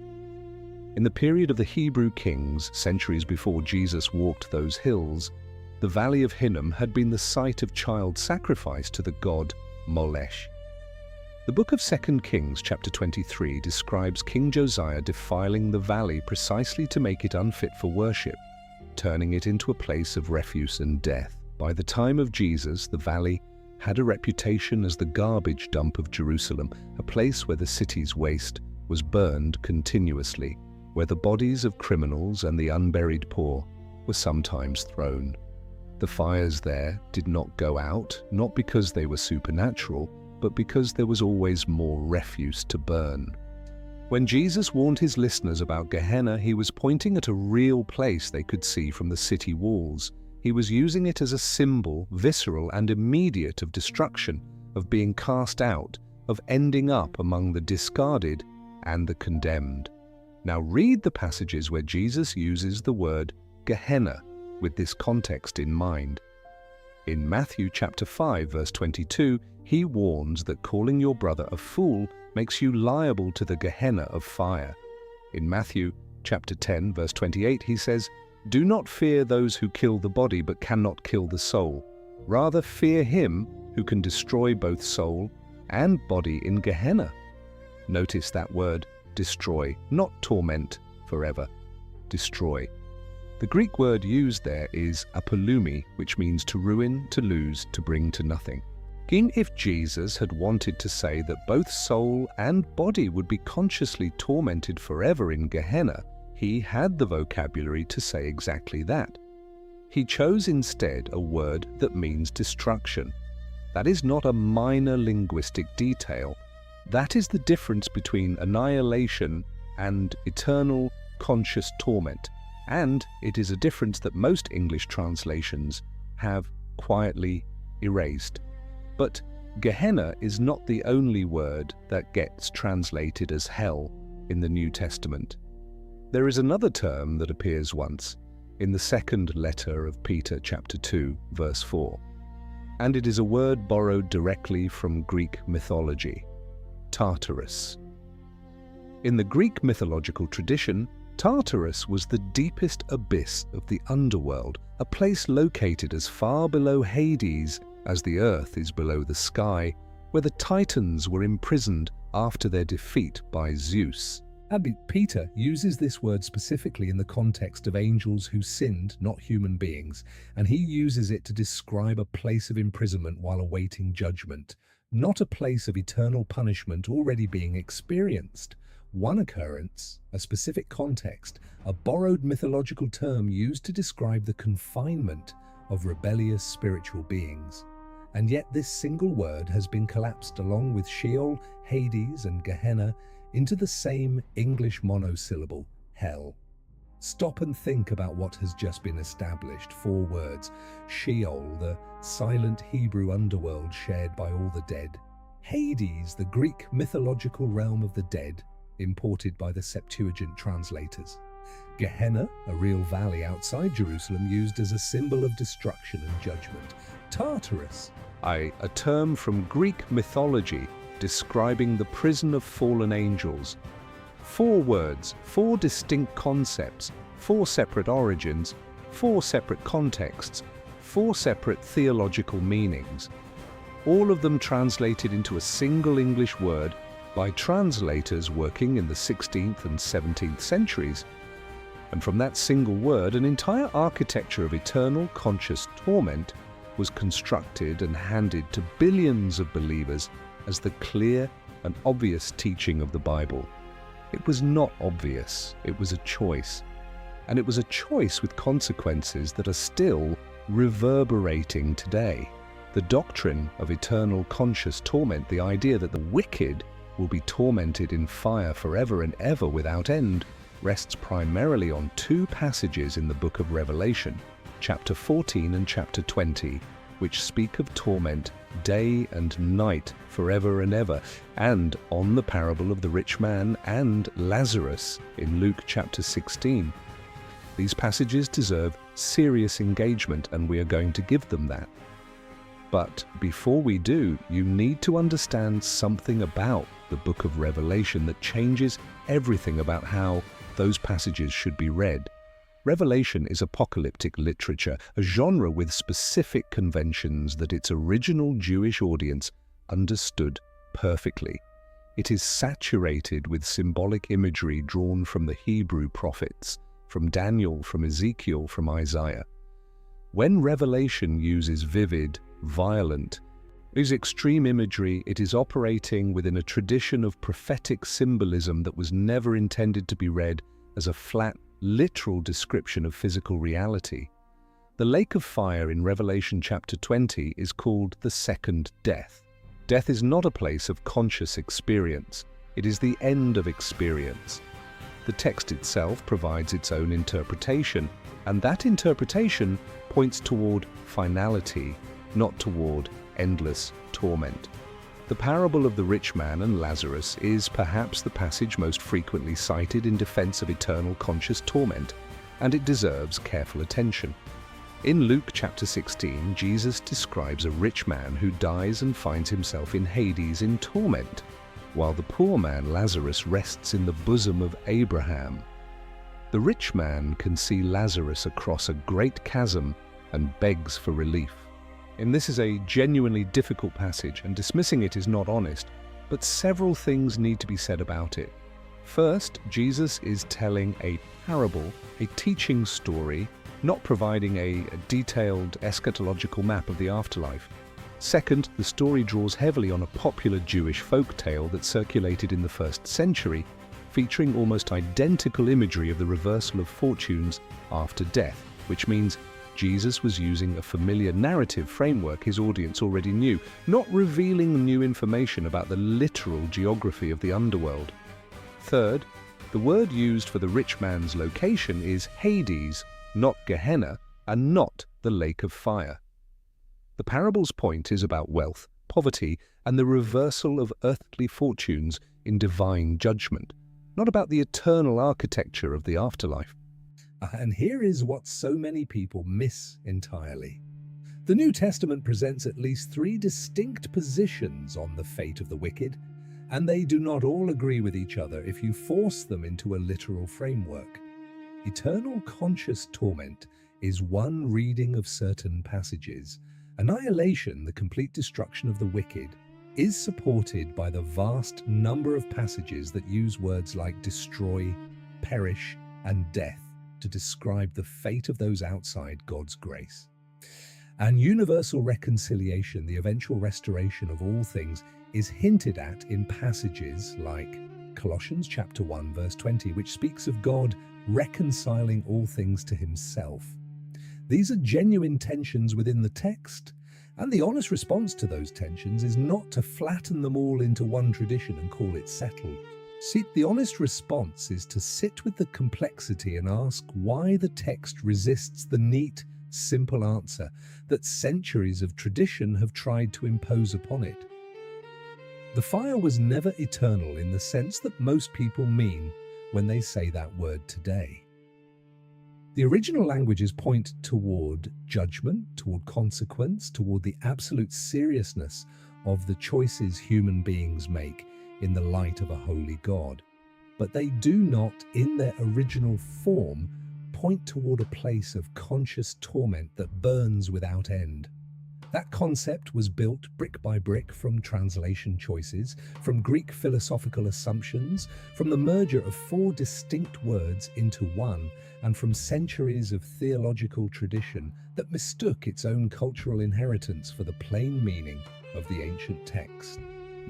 In the period of the Hebrew kings, centuries before Jesus walked those hills, the Valley of Hinnom had been the site of child sacrifice to the god Molech. The book of 2 Kings, chapter 23, describes King Josiah defiling the valley precisely to make it unfit for worship, turning it into a place of refuse and death. By the time of Jesus, the valley had a reputation as the garbage dump of Jerusalem, a place where the city's waste was burned continuously, where the bodies of criminals and the unburied poor were sometimes thrown. The fires there did not go out, not because they were supernatural, but because there was always more refuse to burn. When Jesus warned his listeners about Gehenna, he was pointing at a real place they could see from the city walls. He was using it as a symbol, visceral and immediate, of destruction, of being cast out, of ending up among the discarded and the condemned. Now read the passages where Jesus uses the word Gehenna with this context in mind. In Matthew chapter 5 verse 22, he warns that calling your brother a fool makes you liable to the Gehenna of fire. In Matthew chapter 10 verse 28 he says, "Do not fear those who kill the body but cannot kill the soul. Rather fear him who can destroy both soul and body in Gehenna." Notice that word destroy, not torment forever. Destroy. The Greek word used there is apolumi, which means to ruin, to lose, to bring to nothing. If Jesus had wanted to say that both soul and body would be consciously tormented forever in Gehenna, he had the vocabulary to say exactly that. He chose instead a word that means destruction. That is not a minor linguistic detail. That is the difference between annihilation and eternal conscious torment, and it is a difference that most English translations have quietly erased. But Gehenna is not the only word that gets translated as hell in the New Testament. There is another term that appears once. in the second letter of Peter, chapter 2, verse 4. And it is a word borrowed directly from Greek mythology, Tartarus. In the Greek mythological tradition, Tartarus was the deepest abyss of the underworld, a place located as far below Hades as the earth is below the sky, where the Titans were imprisoned after their defeat by Zeus. And Peter uses this word specifically in the context of angels who sinned, not human beings, and he uses it to describe a place of imprisonment while awaiting judgment, not a place of eternal punishment already being experienced. One occurrence, a specific context, a borrowed mythological term used to describe the confinement of rebellious spiritual beings. And yet this single word has been collapsed along with Sheol, Hades, and Gehenna into the same English monosyllable, hell. Stop and think about what has just been established. 4 words. Sheol, the silent Hebrew underworld shared by all the dead. Hades, the Greek mythological realm of the dead, imported by the Septuagint translators. Gehenna, a real valley outside Jerusalem used as a symbol of destruction and judgment. Tartarus, a term from Greek mythology describing the prison of fallen angels. 4 words, 4 distinct concepts, 4 separate origins, 4 separate contexts, 4 separate theological meanings. All of them translated into a single English word by translators working in the 16th and 17th centuries. And from that single word, an entire architecture of eternal conscious torment was constructed and handed to billions of believers as the clear and obvious teaching of the Bible. It was not obvious, it was a choice. And it was a choice with consequences that are still reverberating today. The doctrine of eternal conscious torment, the idea that the wicked will be tormented in fire forever and ever without end, rests primarily on 2 passages in the book of Revelation, chapter 14 and chapter 20, which speak of torment day and night forever and ever, and on the parable of the rich man and Lazarus in Luke chapter 16. These passages deserve serious engagement, and we are going to give them that. But before we do, you need to understand something about the book of Revelation that changes everything about how those passages should be read. Revelation is apocalyptic literature, a genre with specific conventions that its original Jewish audience understood perfectly. It is saturated with symbolic imagery drawn from the Hebrew prophets, from Daniel, from Ezekiel, from Isaiah. When Revelation uses vivid, violent, is extreme imagery, it is operating within a tradition of prophetic symbolism that was never intended to be read as a flat, literal description of physical reality. The lake of fire in Revelation chapter 20 is called the second death. Death is not a place of conscious experience. It is the end of experience. The text itself provides its own interpretation, and that interpretation points toward finality, not toward endless torment. The parable of the rich man and Lazarus is perhaps the passage most frequently cited in defense of eternal conscious torment, and it deserves careful attention. In Luke chapter 16, Jesus describes a rich man who dies and finds himself in Hades in torment, while the poor man Lazarus rests in the bosom of Abraham. The rich man can see Lazarus across a great chasm and begs for relief. And this is a genuinely difficult passage, and dismissing it is not honest, but several things need to be said about it. First, Jesus is telling a parable, a teaching story, not providing a detailed eschatological map of the afterlife. Second, the story draws heavily on a popular Jewish folk tale that circulated in the 1st century, featuring almost identical imagery of the reversal of fortunes after death, which means Jesus was using a familiar narrative framework his audience already knew, not revealing new information about the literal geography of the underworld. Third, the word used for the rich man's location is Hades, not Gehenna, and not the lake of fire. The parable's point is about wealth, poverty, and the reversal of earthly fortunes in divine judgment, not about the eternal architecture of the afterlife. And here is what so many people miss entirely. The New Testament presents at least three distinct positions on the fate of the wicked, and they do not all agree with each other if you force them into a literal framework. Eternal conscious torment is one reading of certain passages. Annihilation, the complete destruction of the wicked, is supported by the vast number of passages that use words like destroy, perish, and death to describe the fate of those outside God's grace. And universal reconciliation, the eventual restoration of all things, is hinted at in passages like Colossians chapter 1 verse 20, which speaks of God reconciling all things to himself. These are genuine tensions within the text, and the honest response to those tensions is not to flatten them all into one tradition and call it settled. See, the honest response is to sit with the complexity and ask why the text resists the neat, simple answer that centuries of tradition have tried to impose upon it. The fire was never eternal in the sense that most people mean when they say that word today. The original languages point toward judgment, toward consequence, toward the absolute seriousness of the choices human beings make in the light of a holy God. But they do not, in their original form, point toward a place of conscious torment that burns without end. That concept was built brick by brick from translation choices, from Greek philosophical assumptions, from the merger of four distinct words into one, and from centuries of theological tradition that mistook its own cultural inheritance for the plain meaning of the ancient text.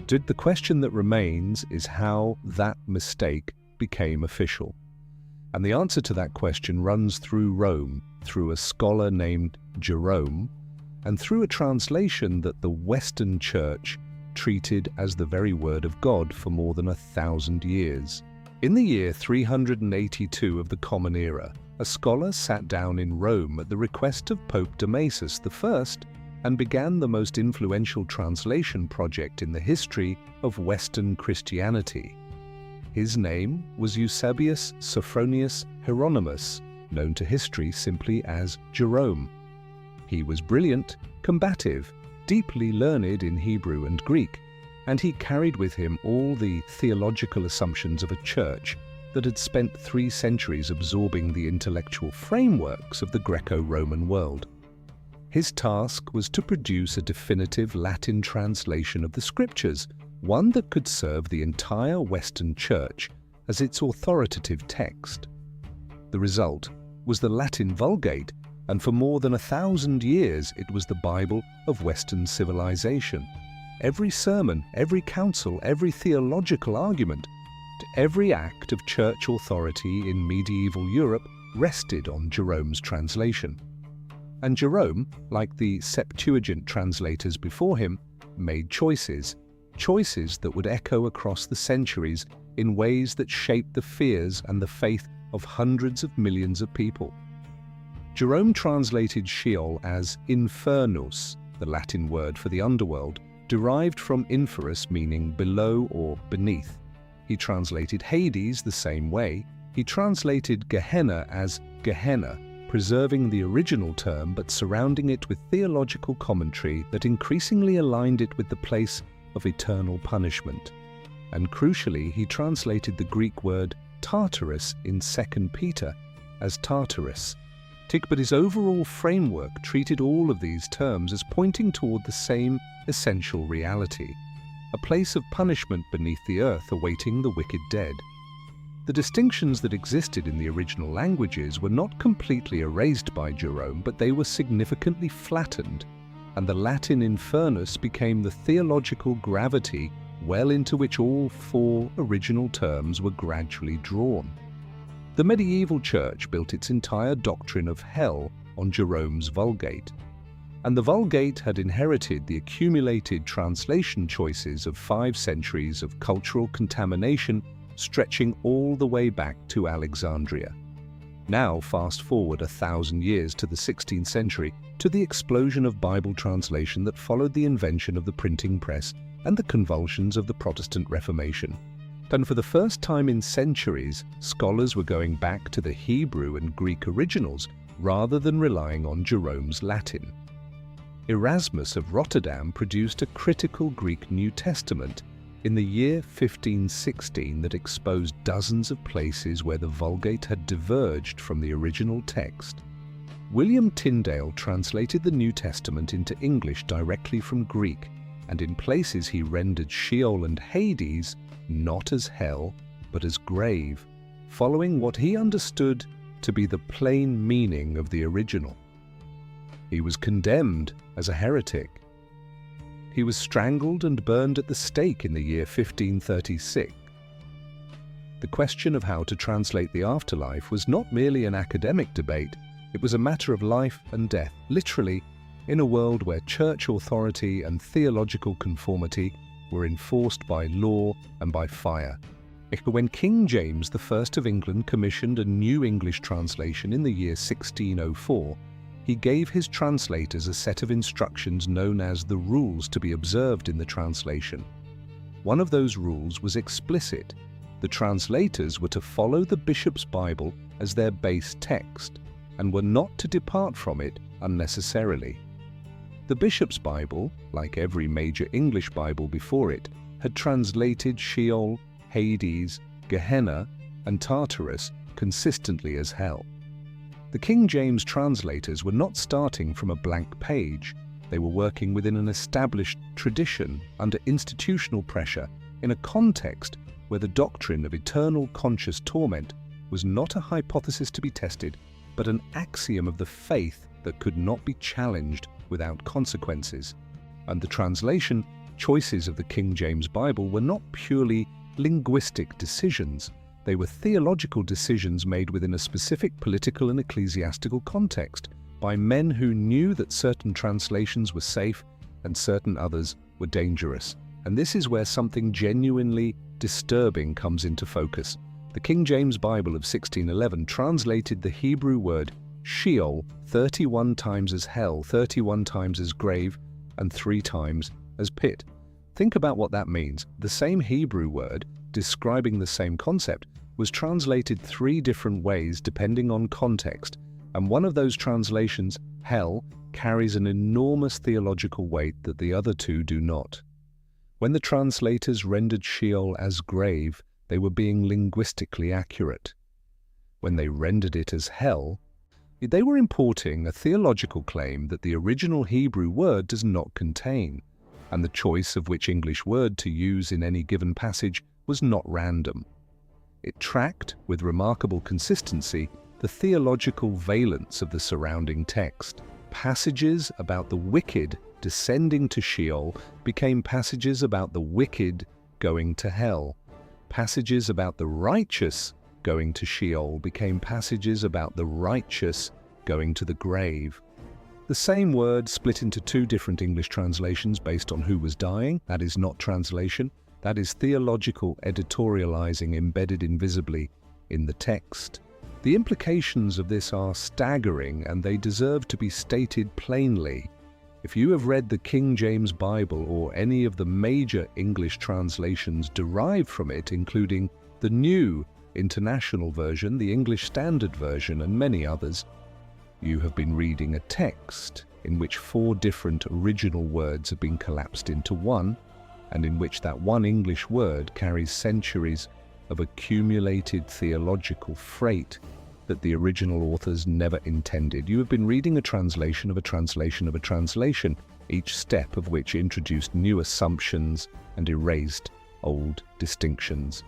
The question that remains is how that mistake became official. And the answer to that question runs through Rome, through a scholar named Jerome, and through a translation that the Western Church treated as the very word of God for more than 1,000 years. In the year 382 of the Common Era, a scholar sat down in Rome at the request of Pope Damasus I and began the most influential translation project in the history of Western Christianity. His name was Eusebius Sophronius Hieronymus, known to history simply as Jerome. He was brilliant, combative, deeply learned in Hebrew and Greek, and he carried with him all the theological assumptions of a church that had spent 3 centuries absorbing the intellectual frameworks of the Greco-Roman world. His task was to produce a definitive Latin translation of the Scriptures, one that could serve the entire Western Church as its authoritative text. The result was the Latin Vulgate, and for more than 1,000 years it was the Bible of Western civilization. Every sermon, every council, every theological argument, every act of church authority in medieval Europe rested on Jerome's translation. And Jerome, like the Septuagint translators before him, made choices that would echo across the centuries in ways that shaped the fears and the faith of hundreds of millions of people. Jerome translated Sheol as infernus, the Latin word for the underworld, derived from inferus meaning below or beneath. He translated Hades the same way. He translated Gehenna as Gehenna, preserving the original term but surrounding it with theological commentary that increasingly aligned it with the place of eternal punishment. And crucially, he translated the Greek word Tartarus in 2 Peter as Tartarus. But his overall framework treated all of these terms as pointing toward the same essential reality, a place of punishment beneath the earth awaiting the wicked dead. The distinctions that existed in the original languages were not completely erased by Jerome, but they were significantly flattened, and the Latin infernus became the theological gravity well into which all 4 original terms were gradually drawn. The medieval church built its entire doctrine of hell on Jerome's Vulgate, and the Vulgate had inherited the accumulated translation choices of 5 centuries of cultural contamination stretching all the way back to Alexandria. Now fast forward 1,000 years to the 16th century, to the explosion of Bible translation that followed the invention of the printing press and the convulsions of the Protestant Reformation. And for the first time in centuries, scholars were going back to the Hebrew and Greek originals rather than relying on Jerome's Latin. Erasmus of Rotterdam produced a critical Greek New Testament in the year 1516 that exposed dozens of places where the Vulgate had diverged from the original text. William Tyndale translated the New Testament into English directly from Greek, and in places he rendered Sheol and Hades not as hell, but as grave, following what he understood to be the plain meaning of the original. He was condemned as a heretic. He was strangled and burned at the stake in the year 1536. The question of how to translate the afterlife was not merely an academic debate, it was a matter of life and death, literally, in a world where church authority and theological conformity were enforced by law and by fire. When King James I of England commissioned a new English translation in the year 1604, he gave his translators a set of instructions known as the rules to be observed in the translation. One of those rules was explicit. The translators were to follow the bishop's Bible as their base text, and were not to depart from it unnecessarily. The bishop's Bible, like every major English Bible before it, had translated Sheol, Hades, Gehenna, and Tartarus consistently as hell. The King James translators were not starting from a blank page. They were working within an established tradition under institutional pressure in a context where the doctrine of eternal conscious torment was not a hypothesis to be tested, but an axiom of the faith that could not be challenged without consequences. And the translation choices of the King James Bible were not purely linguistic decisions. They were theological decisions made within a specific political and ecclesiastical context by men who knew that certain translations were safe and certain others were dangerous. And this is where something genuinely disturbing comes into focus. The King James Bible of 1611 translated the Hebrew word Sheol 31 times as hell, 31 times as grave, and 3 times as pit. Think about what that means. The same Hebrew word, describing the same concept, was translated 3 different ways depending on context, and one of those translations, hell, carries an enormous theological weight that the other 2 do not. When the translators rendered Sheol as grave, they were being linguistically accurate. When they rendered it as hell, they were importing a theological claim that the original Hebrew word does not contain, and the choice of which English word to use in any given passage was not random. It tracked, with remarkable consistency, the theological valence of the surrounding text. Passages about the wicked descending to Sheol became passages about the wicked going to hell. Passages about the righteous going to Sheol became passages about the righteous going to the grave. The same word split into 2 different English translations based on who was dying. That is not translation. That is theological editorializing embedded invisibly in the text. The implications of this are staggering, and they deserve to be stated plainly. If you have read the King James Bible or any of the major English translations derived from it, including the New International Version, the English Standard Version, and many others, you have been reading a text in which 4 different original words have been collapsed into one, and in which that one English word carries centuries of accumulated theological freight that the original authors never intended. You have been reading a translation of a translation of a translation, each step of which introduced new assumptions and erased old distinctions.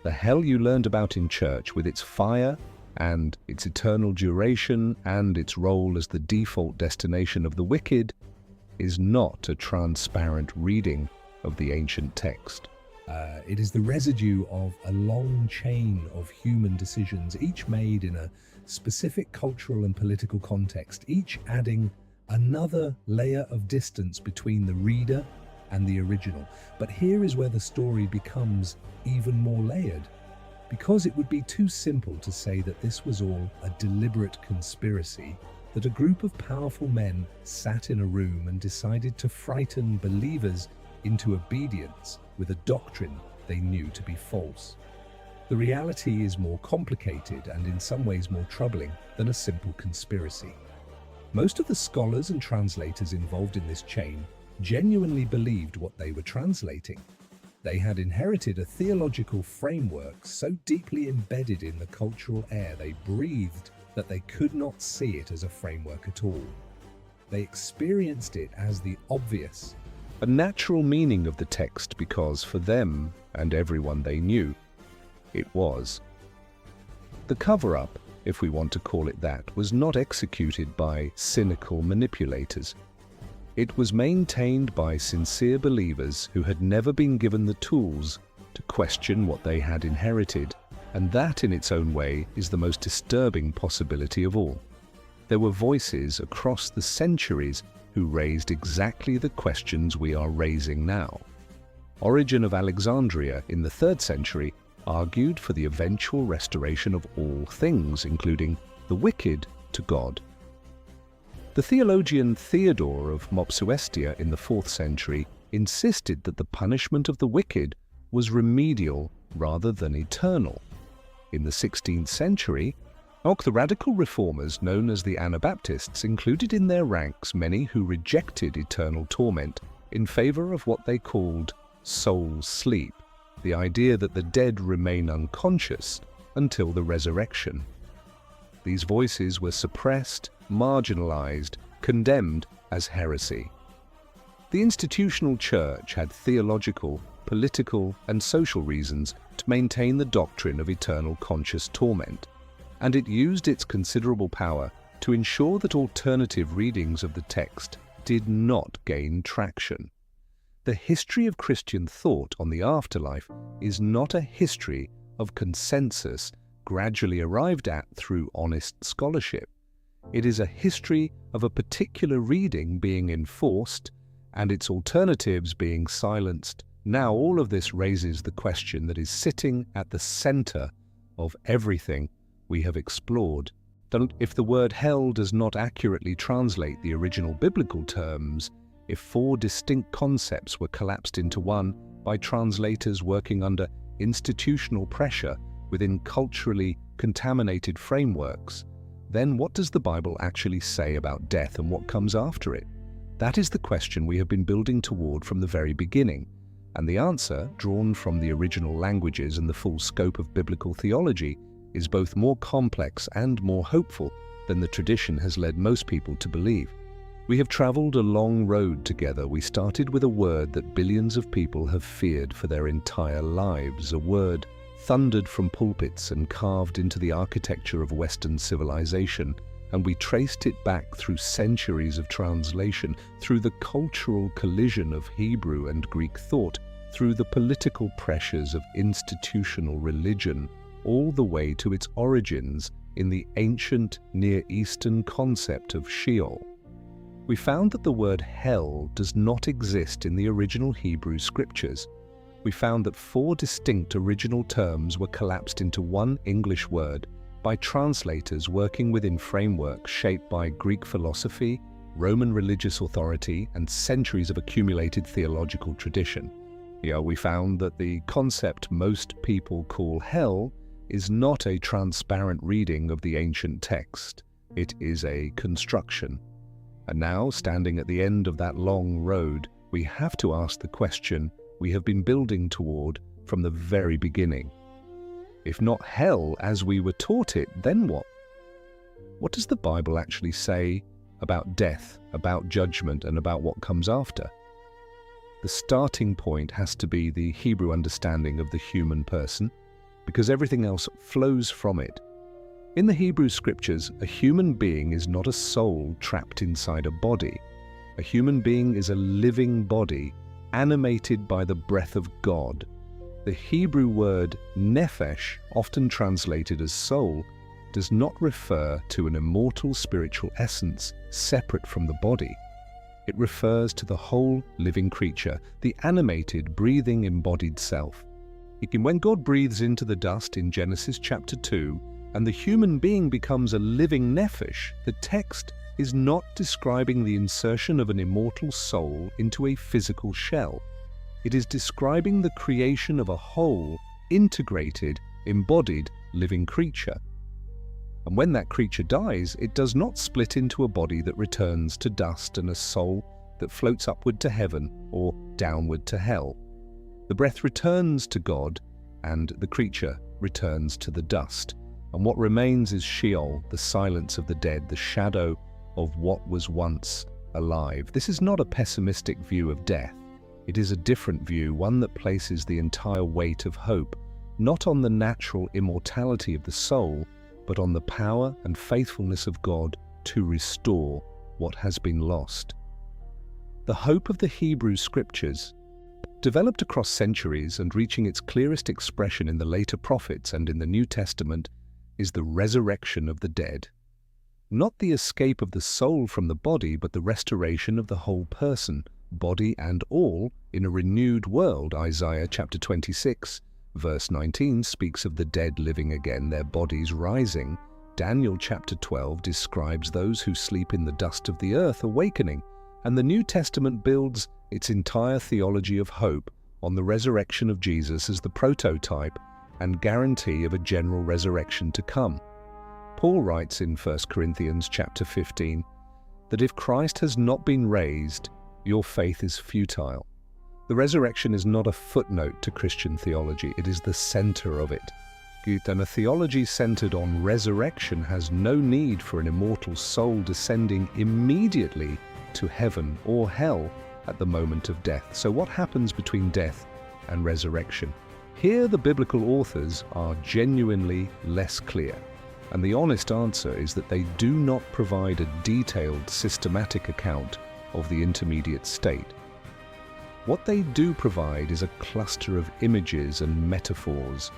The hell you learned about in church, with its fire and its eternal duration and its role as the default destination of the wicked, is not a transparent reading of the ancient text. It is the residue of a long chain of human decisions, each made in a specific cultural and political context, each adding another layer of distance between the reader and the original. But here is where the story becomes even more layered, because it would be too simple to say that this was all a deliberate conspiracy, that a group of powerful men sat in a room and decided to frighten believers into obedience with a doctrine they knew to be false. The reality is more complicated and in some ways more troubling than a simple conspiracy. Most of the scholars and translators involved in this chain genuinely believed what they were translating. They had inherited a theological framework so deeply embedded in the cultural air they breathed that they could not see it as a framework at all. They experienced it as the obvious, a natural meaning of the text because for them and everyone they knew, it was. The cover-up, if we want to call it that, was not executed by cynical manipulators. It was maintained by sincere believers who had never been given the tools to question what they had inherited, and that in its own way is the most disturbing possibility of all. There were voices across the centuries who raised exactly the questions we are raising now. Origen of Alexandria in the 3rd century argued for the eventual restoration of all things, including the wicked, to God. The theologian Theodore of Mopsuestia in the 4th century insisted that the punishment of the wicked was remedial rather than eternal. In the 16th century, the radical reformers known as the Anabaptists included in their ranks many who rejected eternal torment in favor of what they called soul sleep, the idea that the dead remain unconscious until the resurrection. These voices were suppressed, marginalized, condemned as heresy. The institutional church had theological, political, and social reasons to maintain the doctrine of eternal conscious torment, and it used its considerable power to ensure that alternative readings of the text did not gain traction. The history of Christian thought on the afterlife is not a history of consensus gradually arrived at through honest scholarship. It is a history of a particular reading being enforced and its alternatives being silenced. Now all of this raises the question that is sitting at the center of everything we have explored. If the word hell does not accurately translate the original biblical terms, if 4 distinct concepts were collapsed into one by translators working under institutional pressure within culturally contaminated frameworks, then what does the Bible actually say about death and what comes after it? That is the question we have been building toward from the very beginning, and the answer, drawn from the original languages and the full scope of biblical theology, is both more complex and more hopeful than the tradition has led most people to believe. We have traveled a long road together. We started with a word that billions of people have feared for their entire lives, a word thundered from pulpits and carved into the architecture of Western civilization, and we traced it back through centuries of translation, through the cultural collision of Hebrew and Greek thought, through the political pressures of institutional religion, all the way to its origins in the ancient Near Eastern concept of Sheol. We found that the word hell does not exist in the original Hebrew scriptures. We found that 4 distinct original terms were collapsed into one English word by translators working within frameworks shaped by Greek philosophy, Roman religious authority, and centuries of accumulated theological tradition. We found that the concept most people call hell is not a transparent reading of the ancient text. It is a construction. And now, standing at the end of that long road, we have to ask the question we have been building toward from the very beginning. If not hell as we were taught it, then what? What does the Bible actually say about death, about judgment, and about what comes after? The starting point has to be the Hebrew understanding of the human person, because everything else flows from it. In the Hebrew scriptures, a human being is not a soul trapped inside a body. A human being is a living body, animated by the breath of God. The Hebrew word nephesh, often translated as soul, does not refer to an immortal spiritual essence separate from the body. It refers to the whole living creature, the animated, breathing, embodied self. When God breathes into the dust in Genesis chapter 2, and the human being becomes a living nephesh, the text is not describing the insertion of an immortal soul into a physical shell. It is describing the creation of a whole, integrated, embodied, living creature. And when that creature dies, it does not split into a body that returns to dust and a soul that floats upward to heaven or downward to hell. The breath returns to God, and the creature returns to the dust. And what remains is Sheol, the silence of the dead, the shadow of what was once alive. This is not a pessimistic view of death. It is a different view, one that places the entire weight of hope, not on the natural immortality of the soul, but on the power and faithfulness of God to restore what has been lost. The hope of the Hebrew Scriptures, developed across centuries and reaching its clearest expression in the later prophets and in the New Testament, is the resurrection of the dead. Not the escape of the soul from the body, but the restoration of the whole person, body and all, in a renewed world. Isaiah chapter 26, verse 19 speaks of the dead living again, their bodies rising. Daniel chapter 12 describes those who sleep in the dust of the earth awakening. And the New Testament builds its entire theology of hope on the resurrection of Jesus as the prototype and guarantee of a general resurrection to come. Paul writes in 1 Corinthians chapter 15 that if Christ has not been raised, your faith is futile. The resurrection is not a footnote to Christian theology, it is the center of it. And a theology centered on resurrection has no need for an immortal soul descending immediately to heaven or hell at the moment of death. So what happens between death and resurrection? Here the biblical authors are genuinely less clear, and the honest answer is that they do not provide a detailed, systematic account of the intermediate state. What they do provide is a cluster of images and metaphors.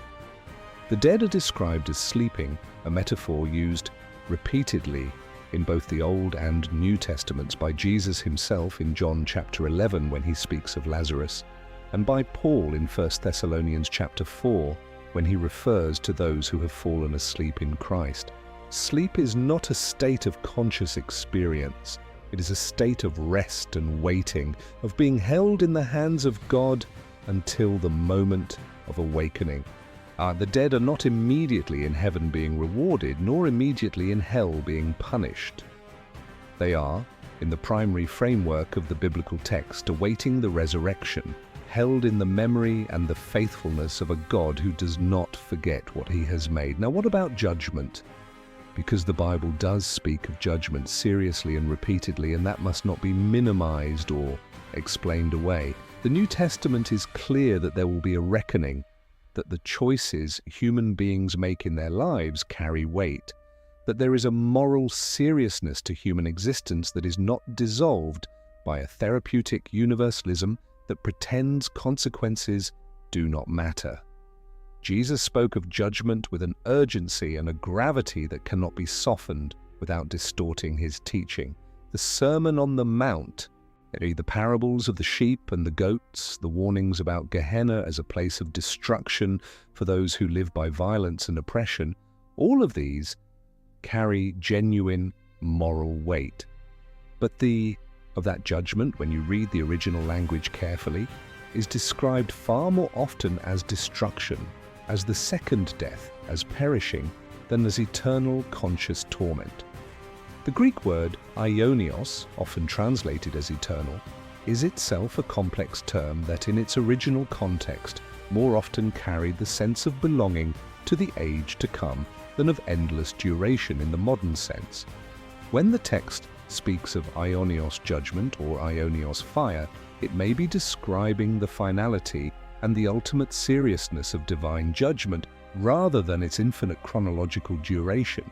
The dead are described as sleeping, a metaphor used repeatedly in both the Old and New Testaments by Jesus himself in John chapter 11 when he speaks of Lazarus, and by Paul in 1 Thessalonians chapter 4 when he refers to those who have fallen asleep in Christ. Sleep is not a state of conscious experience. It is a state of rest and waiting, of being held in the hands of God until the moment of awakening. The dead are not immediately in heaven being rewarded, nor immediately in hell being punished. They are, in the primary framework of the biblical text, awaiting the resurrection, held in the memory and the faithfulness of a God who does not forget what he has made. Now, what about judgment? Because the Bible does speak of judgment seriously and repeatedly, and that must not be minimized or explained away. The New Testament is clear that there will be a reckoning, that the choices human beings make in their lives carry weight, that there is a moral seriousness to human existence that is not dissolved by a therapeutic universalism that pretends consequences do not matter. Jesus spoke of judgment with an urgency and a gravity that cannot be softened without distorting his teaching. The Sermon on the Mount, the parables of the sheep and the goats, the warnings about Gehenna as a place of destruction for those who live by violence and oppression, all of these carry genuine moral weight. But of that judgment, when you read the original language carefully, is described far more often as destruction, as the second death, as perishing, than as eternal conscious torment. The Greek word aionios, often translated as eternal, is itself a complex term that in its original context more often carried the sense of belonging to the age to come than of endless duration in the modern sense. When the text speaks of aionios judgment or aionios fire, it may be describing the finality and the ultimate seriousness of divine judgment rather than its infinite chronological duration.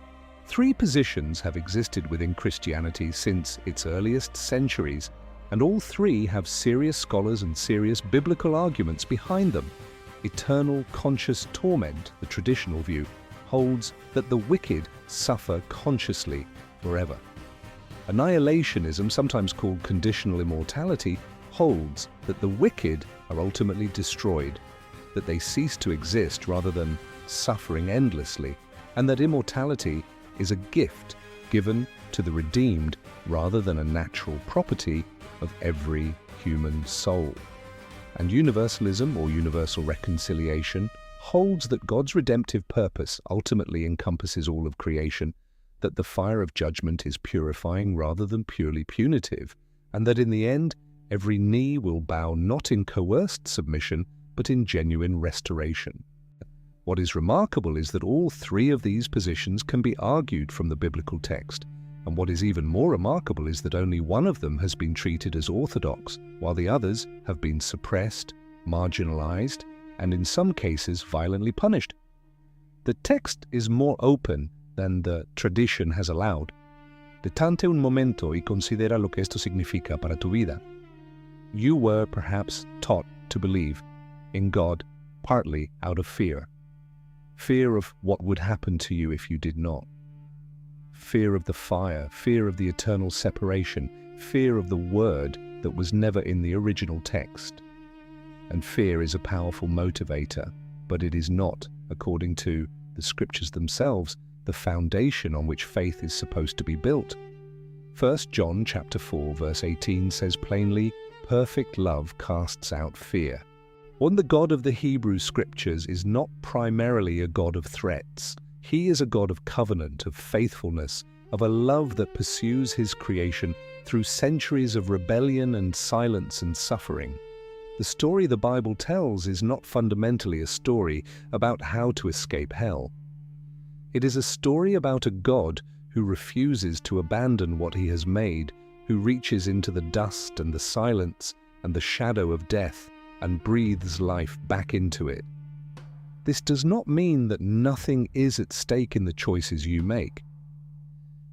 Three positions have existed within Christianity since its earliest centuries, and all three have serious scholars and serious biblical arguments behind them. Eternal conscious torment, the traditional view, holds that the wicked suffer consciously forever. Annihilationism, sometimes called conditional immortality, holds that the wicked are ultimately destroyed, that they cease to exist rather than suffering endlessly, and that immortality is a gift given to the redeemed rather than a natural property of every human soul. And universalism, or universal reconciliation, holds that God's redemptive purpose ultimately encompasses all of creation, that the fire of judgment is purifying rather than purely punitive, and that in the end, every knee will bow not in coerced submission, but in genuine restoration. What is remarkable is that all three of these positions can be argued from the biblical text, and what is even more remarkable is that only one of them has been treated as orthodox, while the others have been suppressed, marginalized, and in some cases violently punished. The text is more open than the tradition has allowed. Detente un momento y considera lo que esto significa para tu vida. You were perhaps taught to believe in God partly out of fear. Fear of what would happen to you if you did not. Fear of the fire, fear of the eternal separation, fear of the word that was never in the original text. And fear is a powerful motivator, but it is not, according to the scriptures themselves, the foundation on which faith is supposed to be built. 1 John chapter 4 verse 18 says plainly, "Perfect love casts out fear." When the God of the Hebrew scriptures is not primarily a God of threats, he is a God of covenant, of faithfulness, of a love that pursues his creation through centuries of rebellion and silence and suffering. The story the Bible tells is not fundamentally a story about how to escape hell. It is a story about a God who refuses to abandon what he has made, who reaches into the dust and the silence and the shadow of death and breathes life back into it. This does not mean that nothing is at stake in the choices you make.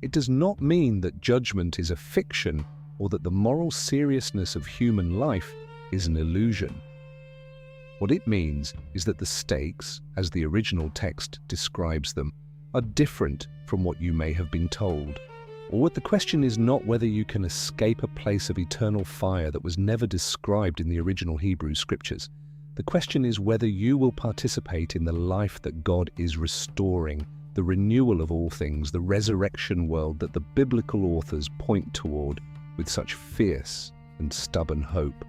It does not mean that judgment is a fiction or that the moral seriousness of human life is an illusion. What it means is that the stakes, as the original text describes them, are different from what you may have been told. Or what the question is not whether you can escape a place of eternal fire that was never described in the original Hebrew scriptures. The question is whether you will participate in the life that God is restoring, the renewal of all things, the resurrection world that the biblical authors point toward with such fierce and stubborn hope.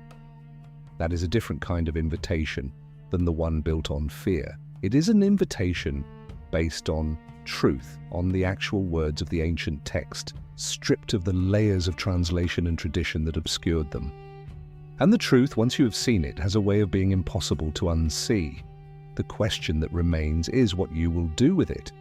That is a different kind of invitation than the one built on fear. It is an invitation based on truth, on the actual words of the ancient text, stripped of the layers of translation and tradition that obscured them. And the truth, once you have seen it, has a way of being impossible to unsee. The question that remains is what you will do with it.